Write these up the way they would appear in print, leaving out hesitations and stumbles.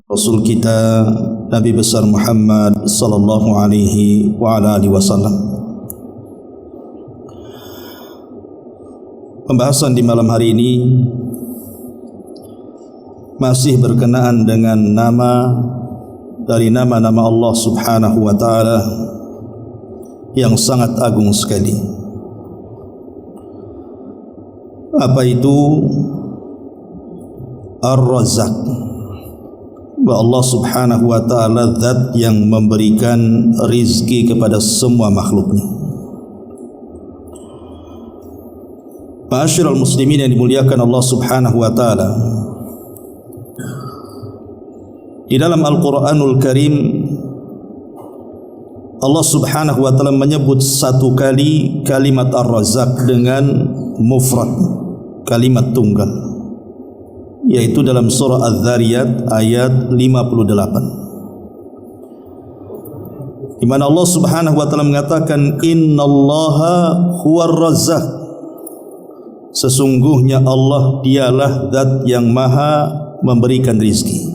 Rasul kita Nabi besar Muhammad sallallahu alaihi wa ala alihi wasallam. Pembahasan di malam hari ini masih berkenaan dengan nama dari nama-nama Allah Subhanahu wa taala yang sangat agung sekali. Apa itu Ar-Razzaq? Bahwa Allah Subhanahu wa taala zat yang memberikan rizki kepada semua makhluknya. Ma'asyiral muslimin yang dimuliakan Allah Subhanahu wa taala, di dalam Al-Qur'anul Karim Allah Subhanahu wa taala menyebut satu kali kalimat Ar-Razzaq dengan mufrad, kalimat tunggal, yaitu dalam surah Az-Zariyat ayat 58, di mana Allah Subhanahu wa taala mengatakan innallaha huwar razzaq, sesungguhnya Allah dialah zat yang maha memberikan rizki.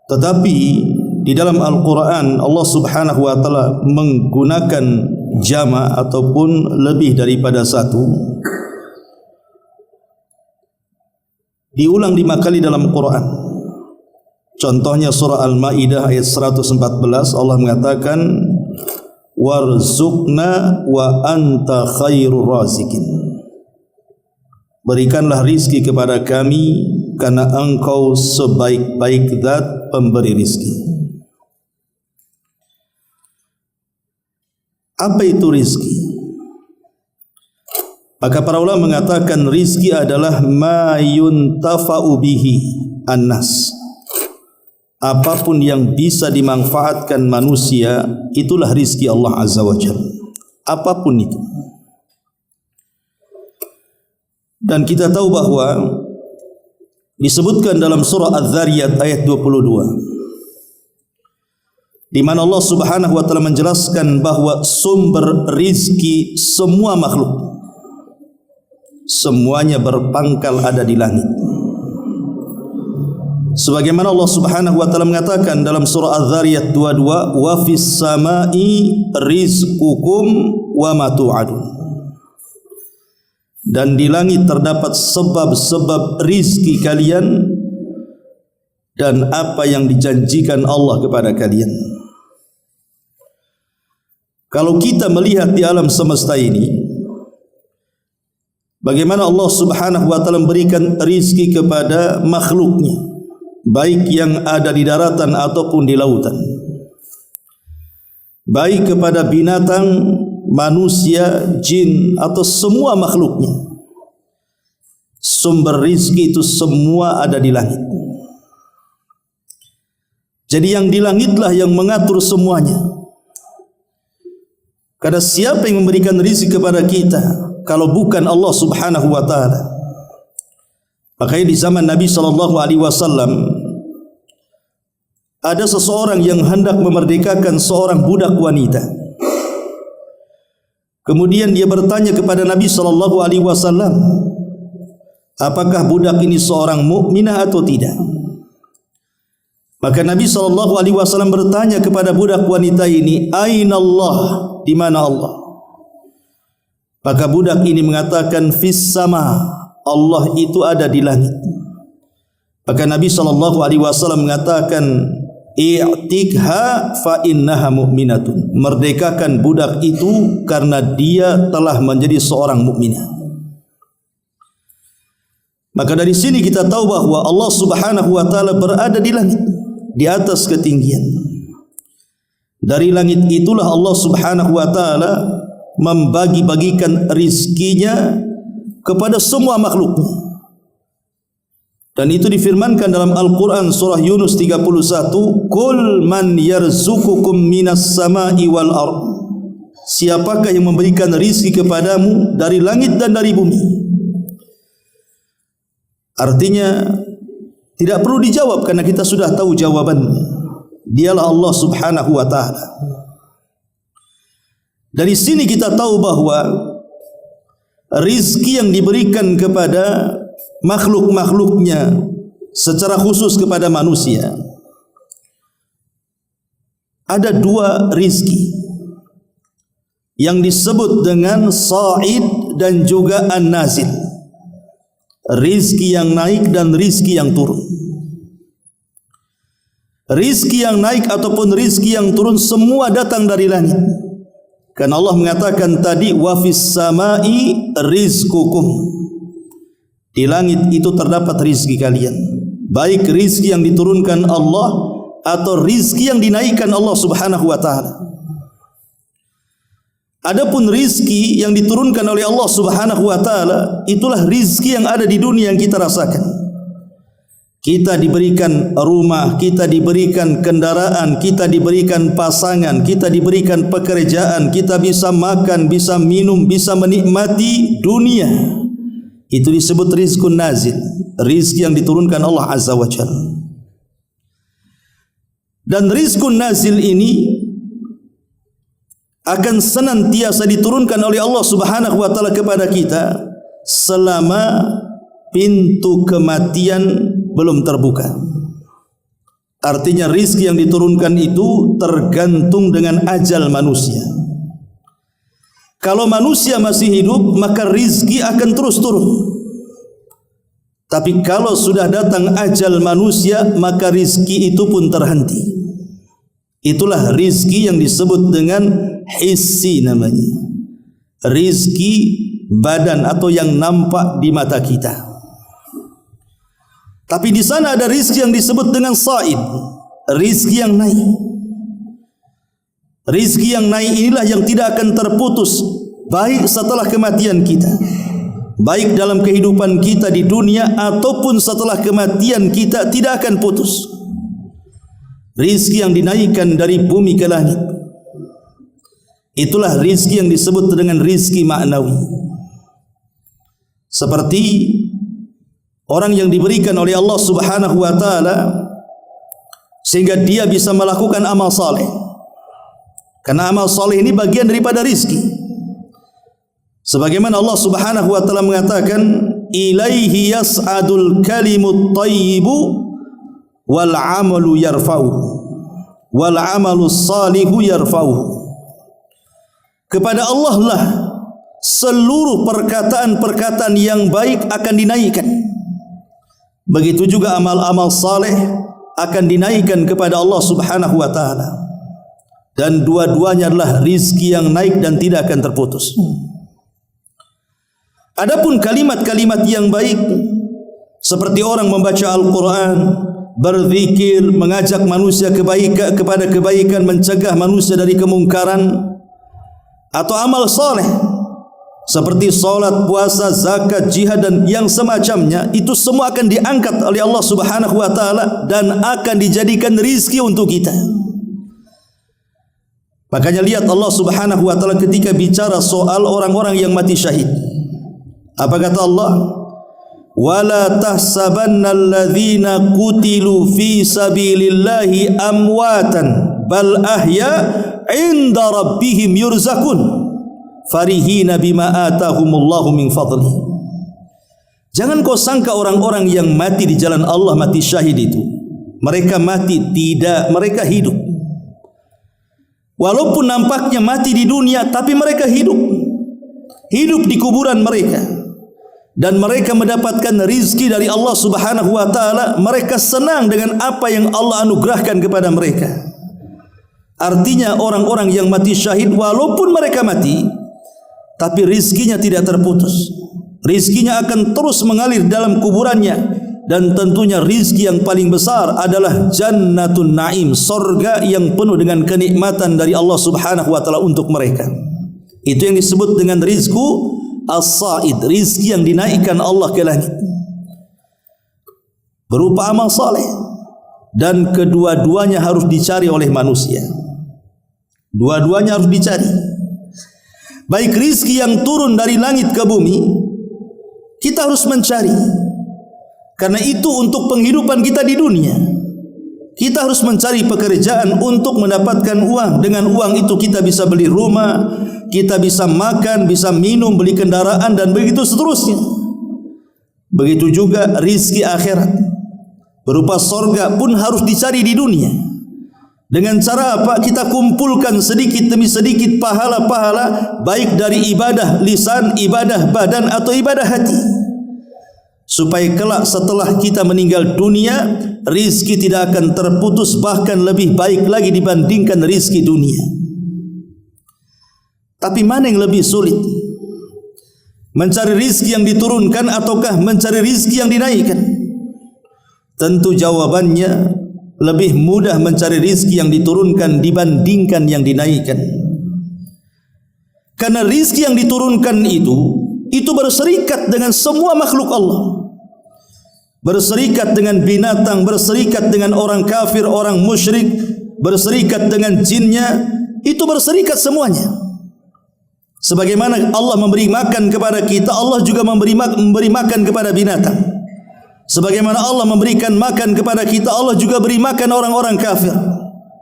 Tetapi di dalam Al-Quran Allah Subhanahu wa taala menggunakan jama' ataupun lebih daripada satu, diulang 5 kali dalam Quran. Contohnya surah Al-Maidah ayat 114, Allah mengatakan warzuqna wa anta khairur razikin, berikanlah rizki kepada kami karena engkau sebaik-baik zat pemberi rizki. Apa itu rizki? Maka para ulama mengatakan rizki adalah ma yuntafa'u bihi annas, apapun yang bisa dimanfaatkan manusia, itulah rizki Allah Azza wa Jalla, apapun itu. Dan kita tahu bahwa disebutkan dalam surah Az-Zariyat ayat 22, di mana Allah Subhanahu wa taala menjelaskan bahwa sumber rizki semua makhluk, semuanya berpangkal ada di langit. Sebagaimana Allah Subhanahu wa taala mengatakan dalam surah Az-Zariyat 22, wa fis samai rizqukum wa ma tu'adun, dan di langit terdapat sebab-sebab rizki kalian dan apa yang dijanjikan Allah kepada kalian. Kalau kita melihat di alam semesta ini, bagaimana Allah Subhanahu wa taala memberikan rizki kepada makhluknya, baik yang ada di daratan ataupun di lautan, baik kepada binatang, manusia, jin atau semua makhluknya, sumber rizki itu semua ada di langit. Jadi yang di langitlah yang mengatur semuanya. Karena siapa yang memberikan rizki kepada kita kalau bukan Allah Subhanahu wa taala? Makanya di zaman Nabi sallallahu alaihi wasallam ada seseorang yang hendak memerdekakan seorang budak wanita. Kemudian dia bertanya kepada Nabi sallallahu alaihi wasallam, apakah budak ini seorang mukminah atau tidak? Maka Nabi sallallahu alaihi wasallam bertanya kepada budak wanita ini, "Aina Allah?" Di mana Allah? Maka budak ini mengatakan fis sama, Allah itu ada di langit. Maka Nabi sallallahu alaihi wasallam mengatakan, "I'tikha fa innaha mu'minatun." Merdekakan budak itu karena dia telah menjadi seorang mukminah. Maka dari sini kita tahu bahwa Allah Subhanahu wa taala berada di langit, di atas ketinggian. Dari langit itulah Allah Subhanahu wa taala membagi-bagikan rizkinya kepada semua makhluknya. Dan itu difirmankan dalam Al-Quran surah Yunus 31, "Qul man yarzuqukum minas sama'i wal ard." Siapakah yang memberikan rizki kepadamu dari langit dan dari bumi? Artinya tidak perlu dijawab karena kita sudah tahu jawabannya. Dialah Allah Subhanahu wa taala. Dari sini kita tahu bahwa rizki yang diberikan kepada makhluk-makhluknya, secara khusus kepada manusia. Ada dua rizki yang disebut dengan sa'id dan juga an-nazil. Rizki yang naik dan rizki yang turun. Rizki yang naik ataupun rizki yang turun semua datang dari langit. Karena Allah mengatakan tadi wa fis samai rizqukum. Di langit itu terdapat rizki kalian. Baik rizki yang diturunkan Allah atau rizki yang dinaikkan Allah Subhanahu wa taala. Adapun rizki yang diturunkan oleh Allah Subhanahu wa taala, itulah rizki yang ada di dunia yang kita rasakan. Kita diberikan rumah, kita diberikan kendaraan, kita diberikan pasangan, kita diberikan pekerjaan, kita bisa makan, bisa minum, bisa menikmati dunia. Itu disebut rizqun nazil, rizki yang diturunkan Allah Azza wa Jalla. Dan rizqun nazil ini akan senantiasa diturunkan oleh Allah Subhanahu wa taala kepada kita selama pintu kematian belum terbuka. Artinya rizki yang diturunkan itu tergantung dengan ajal manusia. Kalau manusia masih hidup, maka rizki akan terus turun. Tapi kalau sudah datang ajal manusia, maka rizki itu pun terhenti. Itulah rizki yang disebut dengan hissi namanya. Rizki badan atau yang nampak di mata kita. Tapi di sana ada rizki yang disebut dengan sa'id, rizki yang naik. Rizki yang naik inilah yang tidak akan terputus baik setelah kematian kita, baik dalam kehidupan kita di dunia ataupun setelah kematian kita tidak akan putus. Rizki yang dinaikkan dari bumi ke langit, itulah rizki yang disebut dengan rizki maknawi. Seperti orang yang diberikan oleh Allah Subhanahu wa taala sehingga dia bisa melakukan amal saleh. Karena amal saleh ini bagian daripada rizki. Sebagaimana Allah Subhanahu wa taala mengatakan, ilaihi yas'adul kalimut thayyibu wal amalu yarfa'u wal amalu salihu yarfa'u. Kepada Allah lah seluruh perkataan-perkataan yang baik akan dinaikkan. Begitu juga amal-amal saleh akan dinaikkan kepada Allah Subhanahu wa taala. Dan dua-duanya adalah rizki yang naik dan tidak akan terputus. Adapun kalimat-kalimat yang baik seperti orang membaca Al-Quran, berzikir, mengajak manusia kepada kebaikan, mencegah manusia dari kemungkaran, atau amal saleh seperti salat, puasa, zakat, jihad dan yang semacamnya, itu semua akan diangkat oleh Allah Subhanahu wa taala dan akan dijadikan rizki untuk kita. Makanya lihat Allah Subhanahu wa taala ketika bicara soal orang-orang yang mati syahid. Apa kata Allah? Wala tahsabanna alladhina qutilu fi sabilillahi amwatan bal ahya inda rabbihim yurzakun farihina bima atahumullahu min fadli. Jangan kau sangka orang-orang yang mati di jalan Allah, mati syahid itu mereka mati, tidak, mereka hidup. Walaupun nampaknya mati di dunia, tapi mereka hidup di kuburan mereka. Dan mereka mendapatkan rizki dari Allah Subhanahu wa taala. Mereka senang dengan apa yang Allah anugerahkan kepada mereka. Artinya orang-orang yang mati syahid, walaupun mereka mati, tapi rizkinya tidak terputus. Rizkinya akan terus mengalir dalam kuburannya. Dan tentunya rizki yang paling besar adalah jannatun na'im, sorga yang penuh dengan kenikmatan dari Allah Subhanahu wa taala untuk mereka. Itu yang disebut dengan rizku as-sa'id, rizki yang dinaikkan Allah ke langit berupa amal saleh. Dan kedua-duanya harus dicari oleh manusia. Dua-duanya harus dicari. Baik rizki yang turun dari langit ke bumi, kita harus mencari, karena itu untuk penghidupan kita di dunia. Kita harus mencari pekerjaan untuk mendapatkan uang. Dengan uang itu kita bisa beli rumah, kita bisa makan, bisa minum, beli kendaraan dan begitu seterusnya. Begitu juga rizki akhirat berupa sorga pun harus dicari di dunia. Dengan cara apa? Kita kumpulkan sedikit demi sedikit pahala-pahala, baik dari ibadah lisan, ibadah badan atau ibadah hati, supaya kelak setelah kita meninggal dunia, rizki tidak akan terputus, bahkan lebih baik lagi dibandingkan rizki dunia. Tapi mana yang lebih sulit? Mencari rizki yang diturunkan ataukah mencari rizki yang dinaikkan? Tentu jawabannya lebih mudah mencari rizki yang diturunkan dibandingkan yang dinaikkan. Karena rizki yang diturunkan itu berserikat dengan semua makhluk Allah, berserikat dengan binatang, berserikat dengan orang kafir, orang musyrik, berserikat dengan jinnya, itu berserikat semuanya. Sebagaimana Allah memberi makan kepada kita, Allah juga memberi makan kepada binatang. Sebagaimana Allah memberikan makan kepada kita, Allah juga beri makan orang-orang kafir,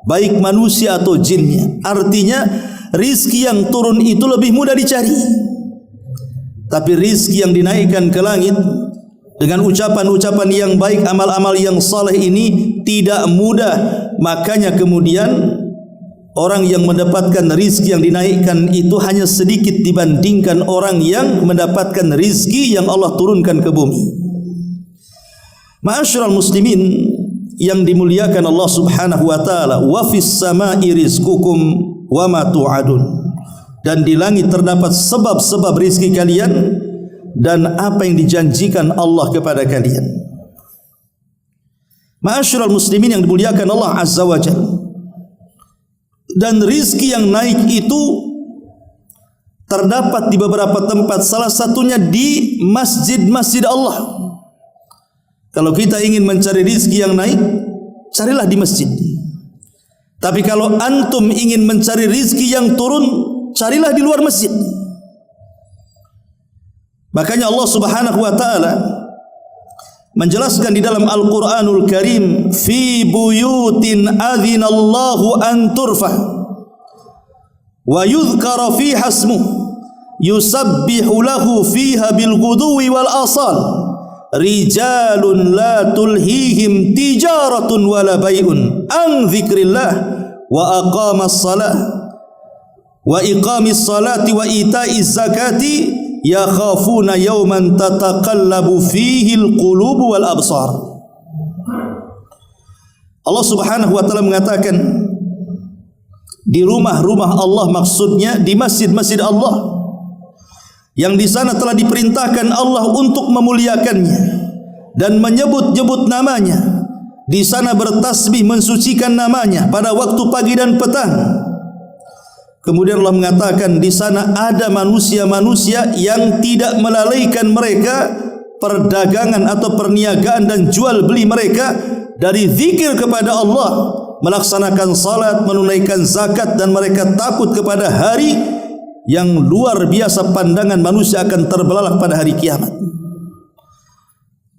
baik manusia atau jinnya. Artinya rizki yang turun itu lebih mudah dicari. Tapi rizki yang dinaikkan ke langit dengan ucapan-ucapan yang baik, amal-amal yang saleh ini tidak mudah. Makanya kemudian orang yang mendapatkan rizki yang dinaikkan itu hanya sedikit dibandingkan orang yang mendapatkan rizki yang Allah turunkan ke bumi. Ma'asyiral muslimin yang dimuliakan Allah Subhanahu wa taala, wa fis sama'i rizqukum wa ma tu'adun. Dan di langit terdapat sebab-sebab rizki kalian dan apa yang dijanjikan Allah kepada kalian. Ma'asyiral muslimin yang dimuliakan Allah Azza wa Jalla, dan rizki yang naik itu terdapat di beberapa tempat, salah satunya di masjid-masjid Allah. Kalau kita ingin mencari rizki yang naik, carilah di masjid. Tapi kalau antum ingin mencari rizki yang turun, carilah di luar masjid. Makanya Allah Subhanahu wa taala menjelaskan di dalam Al-Qur'anul Karim, fi buyutin adzinallahu an turfa wa yudhkara fiha ismuhu yusabbihu lahu fiha bil ghuduwi wal asal rijalun la tulhihim tijaratun wala bai'un an dzikrillah wa aqamas salah wa iqamis salati wa ita'iz zakati yakhafuna yawman tataqallabu fihi alqulubu wal absar. Allah Subhanahu wa taala mengatakan di rumah-rumah Allah, maksudnya di masjid-masjid Allah, yang di sana telah diperintahkan Allah untuk memuliakannya dan menyebut-nyebut namanya. Di sana bertasbih mensucikan namanya pada waktu pagi dan petang. Kemudian Allah mengatakan di sana ada manusia-manusia yang tidak melalaikan mereka perdagangan atau perniagaan dan jual beli mereka dari zikir kepada Allah, melaksanakan salat, menunaikan zakat, dan mereka takut kepada hari yang luar biasa pandangan manusia akan terbelalak pada hari kiamat.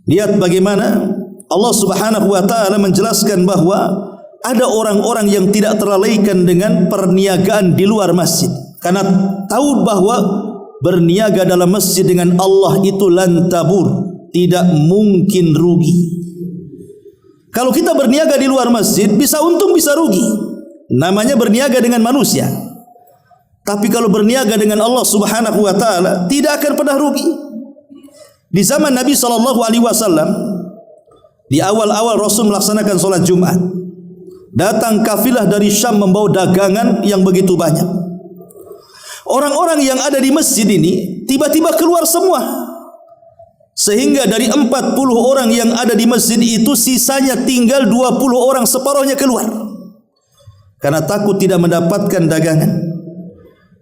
Lihat bagaimana Allah Subhanahu wa taala menjelaskan bahwa ada orang-orang yang tidak terlalaikan dengan perniagaan di luar masjid, karena tahu bahwa berniaga dalam masjid dengan Allah itu lantabur, tidak mungkin rugi. Kalau kita berniaga di luar masjid, bisa untung bisa rugi, namanya berniaga dengan manusia. Tapi kalau berniaga dengan Allah Subhanahu wa taala, tidak akan pernah rugi. Di zaman Nabi SAW, di awal-awal Rasul melaksanakan sholat Jumat, datang kafilah dari Syam membawa dagangan yang begitu banyak. Orang-orang yang ada di masjid ini tiba-tiba keluar semua, sehingga dari 40 orang yang ada di masjid itu sisanya tinggal 20 orang, separuhnya keluar karena takut tidak mendapatkan dagangan.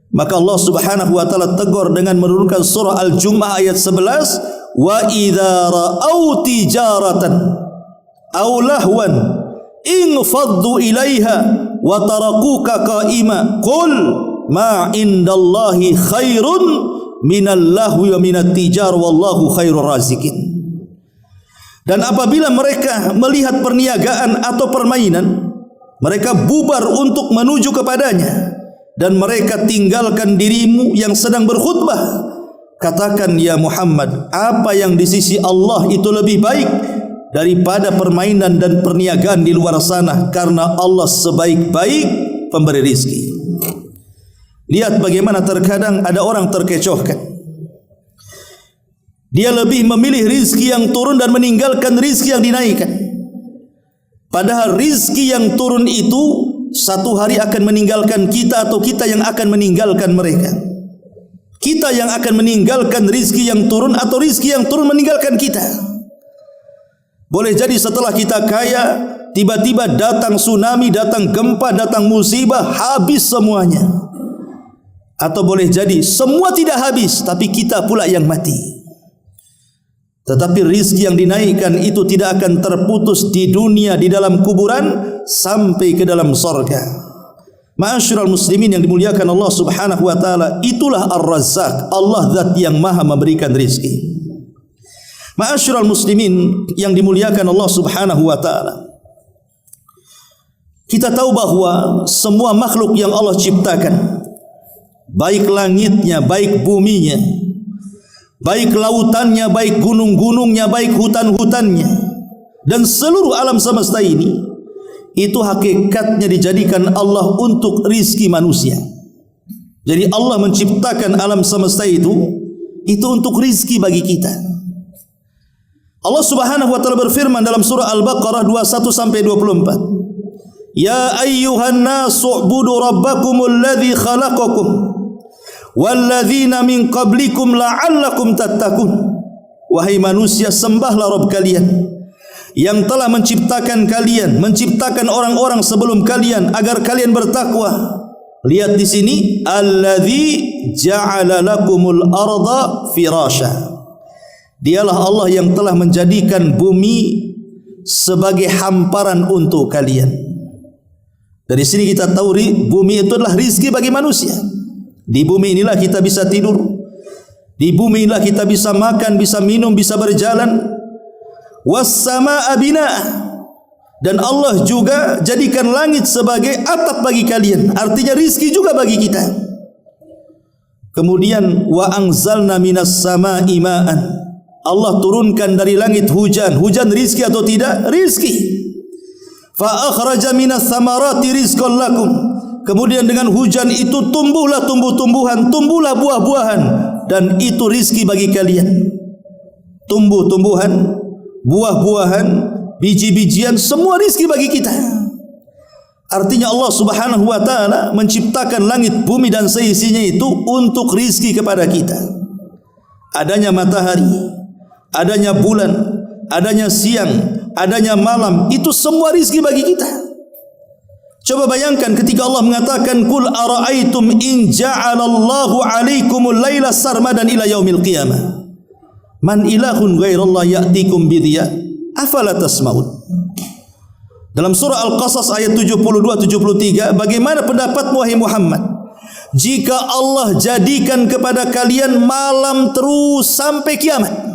Maka Allah Subhanahu wa taala tegur dengan menurunkan surah Al-Jumu'ah ayat 11, wa idza ra'au tijaratan aw lahwan infaddu ilaiha wa tarakuka qa'ima qul ma indallahi khairun minal lahwi wa minat tijar wallahu khairur razikin. Dan apabila mereka melihat perniagaan atau permainan, mereka bubar untuk menuju kepadanya, dan mereka tinggalkan dirimu yang sedang berkhutbah. katakan ya Muhammad, apa yang di sisi Allah itu lebih baik daripada permainan dan perniagaan di luar sana, karena Allah sebaik-baik pemberi rizki. Lihat bagaimana terkadang ada orang terkecohkan. Dia lebih memilih rizki yang turun dan meninggalkan rizki yang dinaikkan. Padahal rizki yang turun itu satu hari akan meninggalkan kita, atau kita yang akan meninggalkan mereka. Kita yang akan meninggalkan rizki yang turun, atau rizki yang turun meninggalkan kita. Boleh jadi setelah kita kaya, tiba-tiba datang tsunami, datang gempa, datang musibah, habis semuanya. Atau boleh jadi semua tidak habis, tapi kita pula yang mati. Tetapi rizki yang dinaikkan itu tidak akan terputus di dunia, di dalam kuburan, sampai ke dalam sorga. Ma'asyiral muslimin yang dimuliakan Allah subhanahu wa ta'ala, itulah Ar-Razzaq, Allah zat yang maha memberikan rizki. Ma'asyiral muslimin yang dimuliakan Allah subhanahu wa ta'ala, kita tahu bahwa semua makhluk yang Allah ciptakan, baik langitnya, baik buminya, baik lautannya, baik gunung-gunungnya, baik hutan-hutannya, dan seluruh alam semesta ini, itu hakikatnya dijadikan Allah untuk rizki manusia. Jadi Allah menciptakan alam semesta itu untuk rizki bagi kita. Allah subhanahu wa ta'ala berfirman dalam surah Al-Baqarah 21-24, Ya ayyuhan nasu'budu rabbakumul ladzi khalaqakum walladzina min qablikum la'allakum tattaqun. Wahai manusia, sembahlah Rabb kalian yang telah menciptakan kalian, menciptakan orang-orang sebelum kalian, agar kalian bertakwa. Lihat di sini, alladzi ja'ala lakumul arda firasya. Dialah Allah yang telah menjadikan bumi sebagai hamparan untuk kalian. Dari sini kita tahu bumi itu adalah rizki bagi manusia. Di bumi inilah kita bisa tidur, di bumi inilah kita bisa makan, bisa minum, bisa berjalan. Was-samaa'a binaa, dan Allah juga jadikan langit sebagai atap bagi kalian, artinya rizki juga bagi kita. Kemudian wa anzalna minas samaa'i ma'an, Allah turunkan dari langit hujan. Hujan rizki atau tidak? Rizki. Fa akhraja minas thamarati rizqan lakum, kemudian dengan hujan itu tumbuhlah tumbuh-tumbuhan, tumbuhlah buah-buahan, dan itu rizki bagi kalian. Tumbuh-tumbuhan, buah-buahan, biji-bijian, semua rizki bagi kita. Artinya Allah subhanahu wa ta'ala menciptakan langit, bumi dan seisinya itu untuk rizki kepada kita. Adanya matahari, adanya bulan, adanya siang, adanya malam, itu semua rizki bagi kita. Coba bayangkan ketika Allah mengatakan, Qul ara'aitum in ja'alallahu alaikumul laila sarmadan ila yaumil qiyamah, man ilahun ghairallah ya'tikum bidhiya afala tasma'un. Dalam surah Al-Qasas ayat 72-73, bagaimana pendapatmu wahai Muhammad, jika Allah jadikan kepada kalian malam terus sampai kiamat?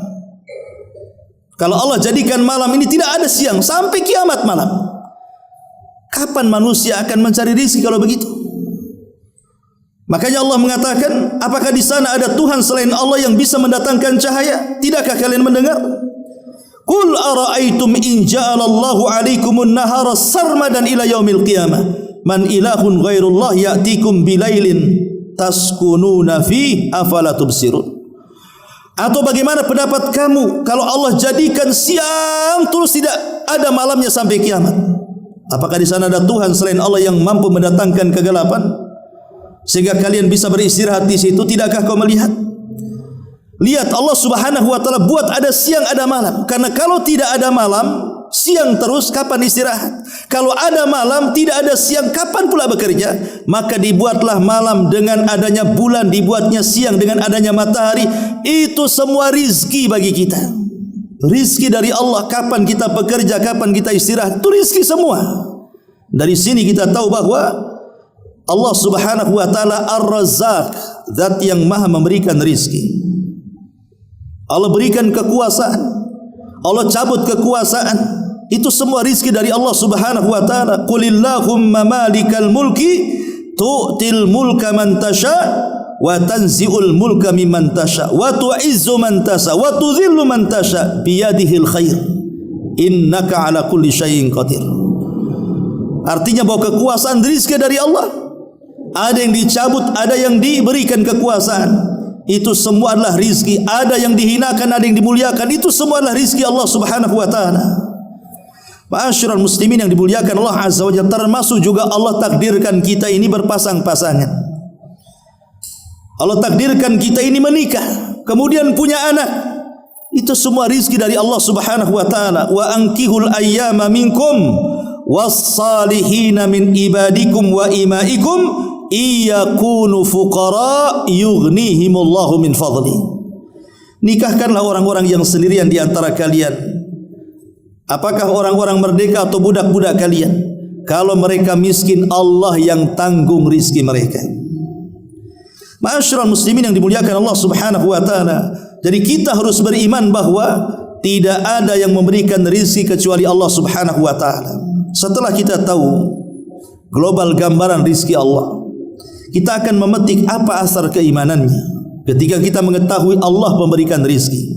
Kalau Allah jadikan malam ini tidak ada siang sampai kiamat malam, kapan manusia akan mencari rezeki kalau begitu? Makanya Allah mengatakan, apakah di sana ada Tuhan selain Allah yang bisa mendatangkan cahaya? Tidakkah kalian mendengar? Qul ara'aitum in ja'alallahu 'alaikumun nahara sarmadan ila yaumil qiyamah, man ilahun ghairullah ya'tikum bilailin taskununa fi afala tubsirun. Atau bagaimana pendapat kamu kalau Allah jadikan siang terus tidak ada malamnya sampai kiamat? Apakah di sana ada Tuhan selain Allah yang mampu mendatangkan kegelapan sehingga kalian bisa beristirahat di situ? Tidakkah kau melihat? Lihat, Allah subhanahu wa ta'ala buat ada siang ada malam, karena kalau tidak ada malam, siang terus, kapan istirahat? Kalau ada malam, tidak ada siang, kapan pula bekerja? Maka dibuatlah malam dengan adanya bulan, dibuatnya siang dengan adanya matahari. Itu semua rizki bagi kita. Rizki dari Allah, kapan kita bekerja, kapan kita istirahat, itu rizki semua. Dari sini kita tahu bahwa Allah subhanahu wa ta'ala Ar-Razzaq, zat yang maha memberikan rizki. Allah berikan kekuasaan, Allah cabut kekuasaan, itu semua rizki dari Allah subhanahu wa ta'ala. Qulillahumma malikal mulki tu'til mulka man tasha wa tanzi'ul mulka mimman tasha wa tu'izzu man tasha wa tudhillu man tasha biyadihil khair innaka ala kulli syai'in qadir. Artinya bahwa kekuasaan rizki dari Allah. Ada yang dicabut, ada yang diberikan kekuasaan. Itu semua adalah rizki. Ada yang dihinakan, ada yang dimuliakan. Itu semua adalah rizki Allah subhanahu wa ta'ala. Ma'asyiral muslimin yang dimuliakan Allah azza wa jalla, termasuk juga Allah takdirkan kita ini berpasang-pasangan. Allah takdirkan kita ini menikah, kemudian punya anak. Itu semua rizki dari Allah subhanahu wa ta'ala. Wa ankihul ayyama minkum was-salihina min ibadikum wa imaikum iyakunu fuqara yughnihimullahu min fadli. Nikahkanlah orang-orang yang sendirian di antara kalian. Apakah orang-orang merdeka atau budak-budak kalian? Kalau mereka miskin, Allah yang tanggung rizki mereka. Ma'asyiral muslimin yang dimuliakan Allah subhanahu wa ta'ala. Jadi kita harus beriman bahwa tidak ada yang memberikan rizki kecuali Allah subhanahu wa ta'ala. Setelah kita tahu global gambaran rizki Allah, kita akan memetik apa asar keimanannya ketika kita mengetahui Allah memberikan rizki.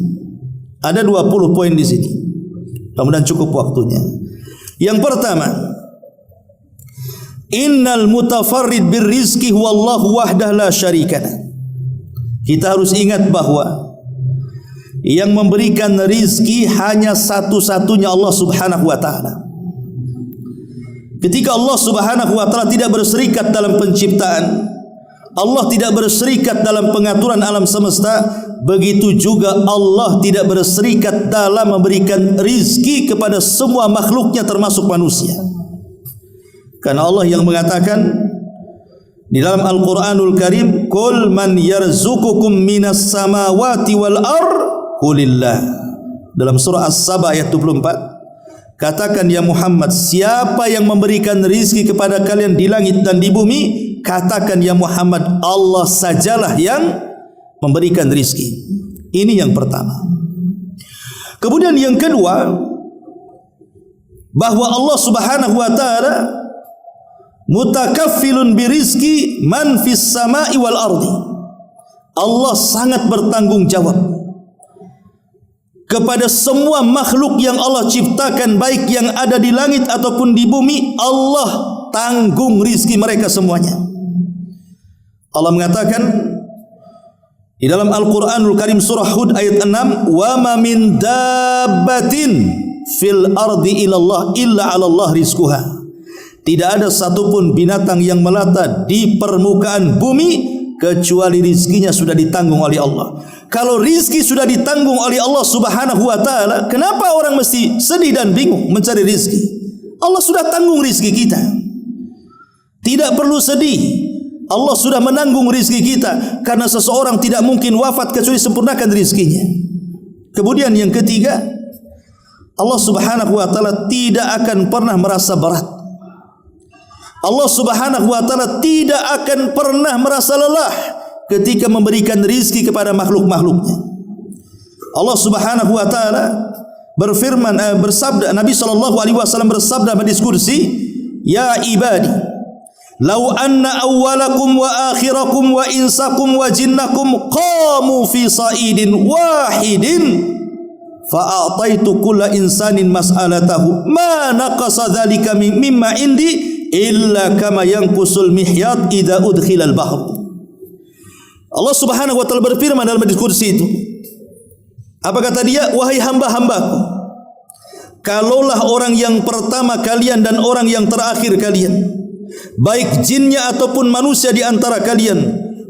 Ada 20 poin di sini. Kemudian cukup waktunya. Yang pertama, innal mutafarrid birrizqi huwallahu wahdah la syarikana. Kita harus ingat bahwa yang memberikan rizki hanya satu-satunya Allah subhanahu wa ta'ala. Ketika Allah subhanahu wa ta'ala tidak berserikat dalam penciptaan, Allah tidak berserikat dalam pengaturan alam semesta, begitu juga Allah tidak berserikat dalam memberikan rizki kepada semua makhluknya termasuk manusia. Karena Allah yang mengatakan di dalam Al-Quranul Karim, Qul man yarzukukum minas samawati wal ar qulillah. Dalam surah As-Saba ayat 24, katakan ya Muhammad, siapa yang memberikan rizki kepada kalian di langit dan di bumi? Katakan ya Muhammad, Allah sajalah yang memberikan rizki. Ini yang pertama. Kemudian yang kedua, bahwa Allah subhanahu wa ta'ala mutakaffilun birizki man fis sama'i wal ardi. Allah sangat bertanggung jawab kepada semua makhluk yang Allah ciptakan, baik yang ada di langit ataupun di bumi. Allah tanggung rizki mereka semuanya. Allah mengatakan di dalam Al-Quranul Karim surah Hud ayat 6, wa ma min dabbatin fil ardi ilallah illa 'alallah rizquha. Tidak ada satupun binatang yang melata di permukaan bumi kecuali rizkinya sudah ditanggung oleh Allah. Kalau rizki sudah ditanggung oleh Allah subhanahu wa ta'ala, kenapa orang mesti sedih dan bingung mencari rizki? Allah sudah tanggung rizki kita. Tidak perlu sedih. Allah sudah menanggung rizki kita. Karena seseorang tidak mungkin wafat kecuali sempurnakan rizkinya. Kemudian yang ketiga, Allah subhanahu wa ta'ala tidak akan pernah merasa berat. Allah subhanahu wa ta'ala tidak akan pernah merasa lelah ketika memberikan rizki kepada makhluk-makhluknya. Allah subhanahu wa ta'ala berfirman, bersabda, Nabi SAW bersabda pada kursi, ya ibadi, lau anna awwalakum wa akhirakum wa insakum wa jinnakum qamu fi sa'idin wahidin fa'ataitu kulla insanin mas'alatahu ma naqasa dhalika mimma indi illa kama yanqusul mihyat idza udkhila al-bahr. Allah subhanahu wa ta'ala berfirman dalam hadis kursi itu, apa kata dia? Wahai hamba-hambaku, kalaulah orang yang pertama kalian dan orang yang terakhir kalian, baik jinnya ataupun manusia di antara kalian,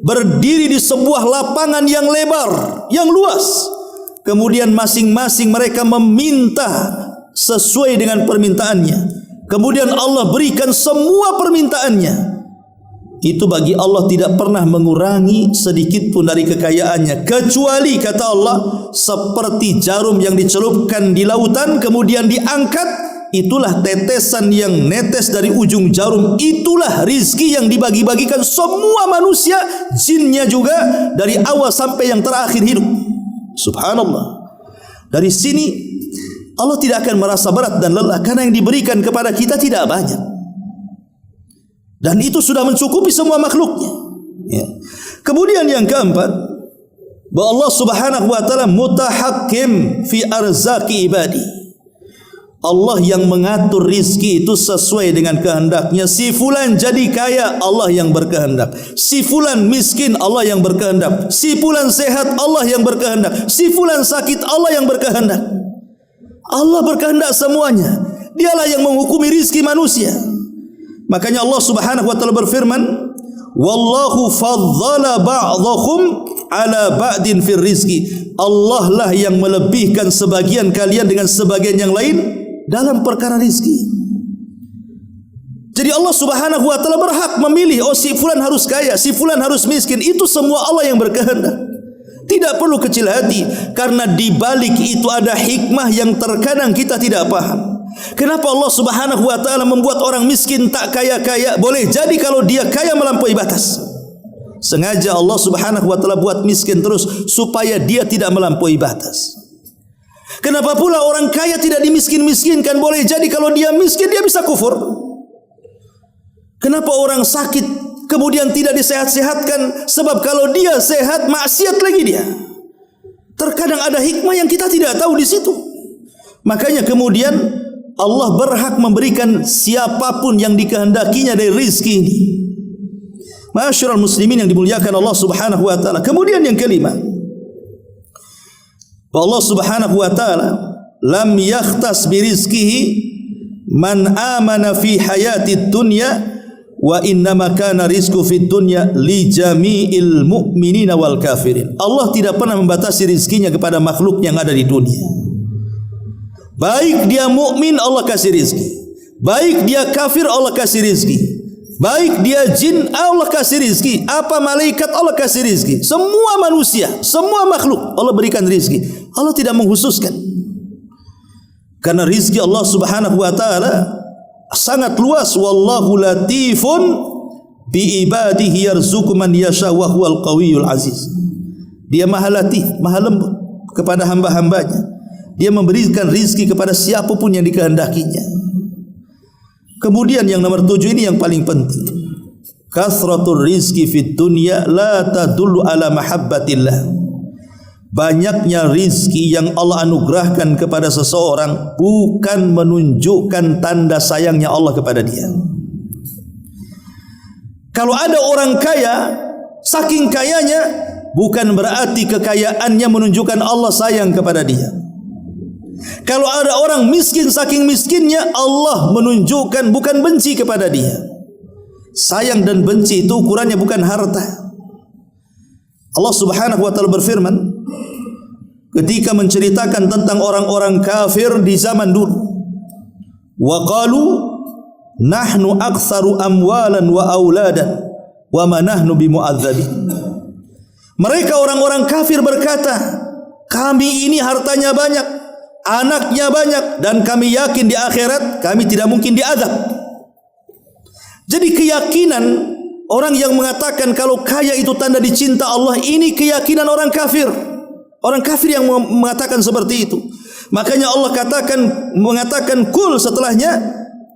berdiri di sebuah lapangan yang lebar, yang luas, kemudian masing-masing mereka meminta sesuai dengan permintaannya, kemudian Allah berikan semua permintaannya, itu bagi Allah tidak pernah mengurangi sedikit pun dari kekayaannya, kecuali kata Allah seperti jarum yang dicelupkan di lautan kemudian diangkat, itulah tetesan yang netes dari ujung jarum, itulah rizki yang dibagi-bagikan semua manusia, jinnya juga, dari awal sampai yang terakhir hidup. Subhanallah. Dari sini Allah tidak akan merasa berat dan lelah karena yang diberikan kepada kita tidak banyak, dan itu sudah mencukupi semua makhluknya. Ya. Kemudian yang keempat, bahwa Allah Subhanahu wa taala mutahakkim fi arzaqi ibadi. Allah yang mengatur rizki itu sesuai dengan kehendaknya. Si fulan jadi kaya, Allah yang berkehendak. Si fulan miskin, Allah yang berkehendak. Si fulan sehat, Allah yang berkehendak. Si fulan sakit, Allah yang berkehendak. Allah berkehendak semuanya. Dialah yang menghukumi rizki manusia. Makanya Allah Subhanahu wa taala berfirman, wallahu faddala ba'dakum ala ba'din fir rizki. Allah lah yang melebihkan sebagian kalian dengan sebagian yang lain dalam perkara rizki. Jadi Allah Subhanahu wa taala berhak memilih, oh si fulan harus kaya, si fulan harus miskin. Itu semua Allah yang berkehendak. Tidak perlu kecil hati, karena di balik itu ada hikmah yang terkadang kita tidak paham. Kenapa Allah Subhanahu wa taala membuat orang miskin tak kaya-kaya? Boleh jadi kalau dia kaya melampaui batas. Sengaja Allah Subhanahu wa taala buat miskin terus supaya dia tidak melampaui batas. Kenapa pula orang kaya tidak dimiskin-miskinkan? Boleh jadi kalau dia miskin dia bisa kufur. Kenapa orang sakit kemudian tidak disehat-sehatkan? Sebab kalau dia sehat maksiat lagi dia. Terkadang ada hikmah yang kita tidak tahu di situ. Makanya kemudian Allah berhak memberikan siapapun yang dikehendakinya dari rizki ini. Ma'asyiral muslimin yang dimuliakan Allah Subhanahu wa taala. Kemudian yang kelima, Allah Subhanahu wa taala lam yakhtas bi rizqihi man amana fi hayatid dunya wa innama kana rizqu fid dunya li jami'il mu'minina wal kafirin. Allah tidak pernah membatasi rizkinya kepada makhluk yang ada di dunia. Baik dia mukmin Allah kasih rizki, baik dia kafir Allah kasih rizki, baik dia jin Allah kasih rizki, apa malaikat Allah kasih rizki. Semua manusia, semua makhluk Allah berikan rizki. Allah tidak menghususkan. Karena rizki Allah Subhanahu wa taala sangat luas. Wallahu latifun bi ibadihi yarzuqu man yasha wa huwal qawiyul aziz. Dia maha latif, maha lembut kepada hamba-hambanya. Dia memberikan rizki kepada siapapun yang dikehendakinya. Kemudian yang nomor 7 ini yang paling penting. Kasratul rizki fid dunya la tadullu ala mahabbatillah. Banyaknya rizki yang Allah anugerahkan kepada seseorang bukan menunjukkan tanda sayangnya Allah kepada dia. Kalau ada orang kaya, saking kayanya bukan berarti kekayaannya menunjukkan Allah sayang kepada dia. Kalau ada orang miskin, saking miskinnya Allah menunjukkan bukan benci kepada dia. Sayang dan benci itu ukurannya bukan harta. Allah Subhanahu wa taala berfirman ketika menceritakan tentang orang-orang kafir di zaman dulu. Wa qalu nahnu aktsaru amwalan wa auladan wa ma nahnu bimu'adzabin. Mereka orang-orang kafir berkata, kami ini hartanya banyak, anaknya banyak, dan kami yakin di akhirat kami tidak mungkin diazab. Jadi keyakinan orang yang mengatakan kalau kaya itu tanda dicinta Allah, ini keyakinan orang kafir. Orang kafir yang mengatakan seperti itu. Makanya Allah mengatakan kul setelahnya,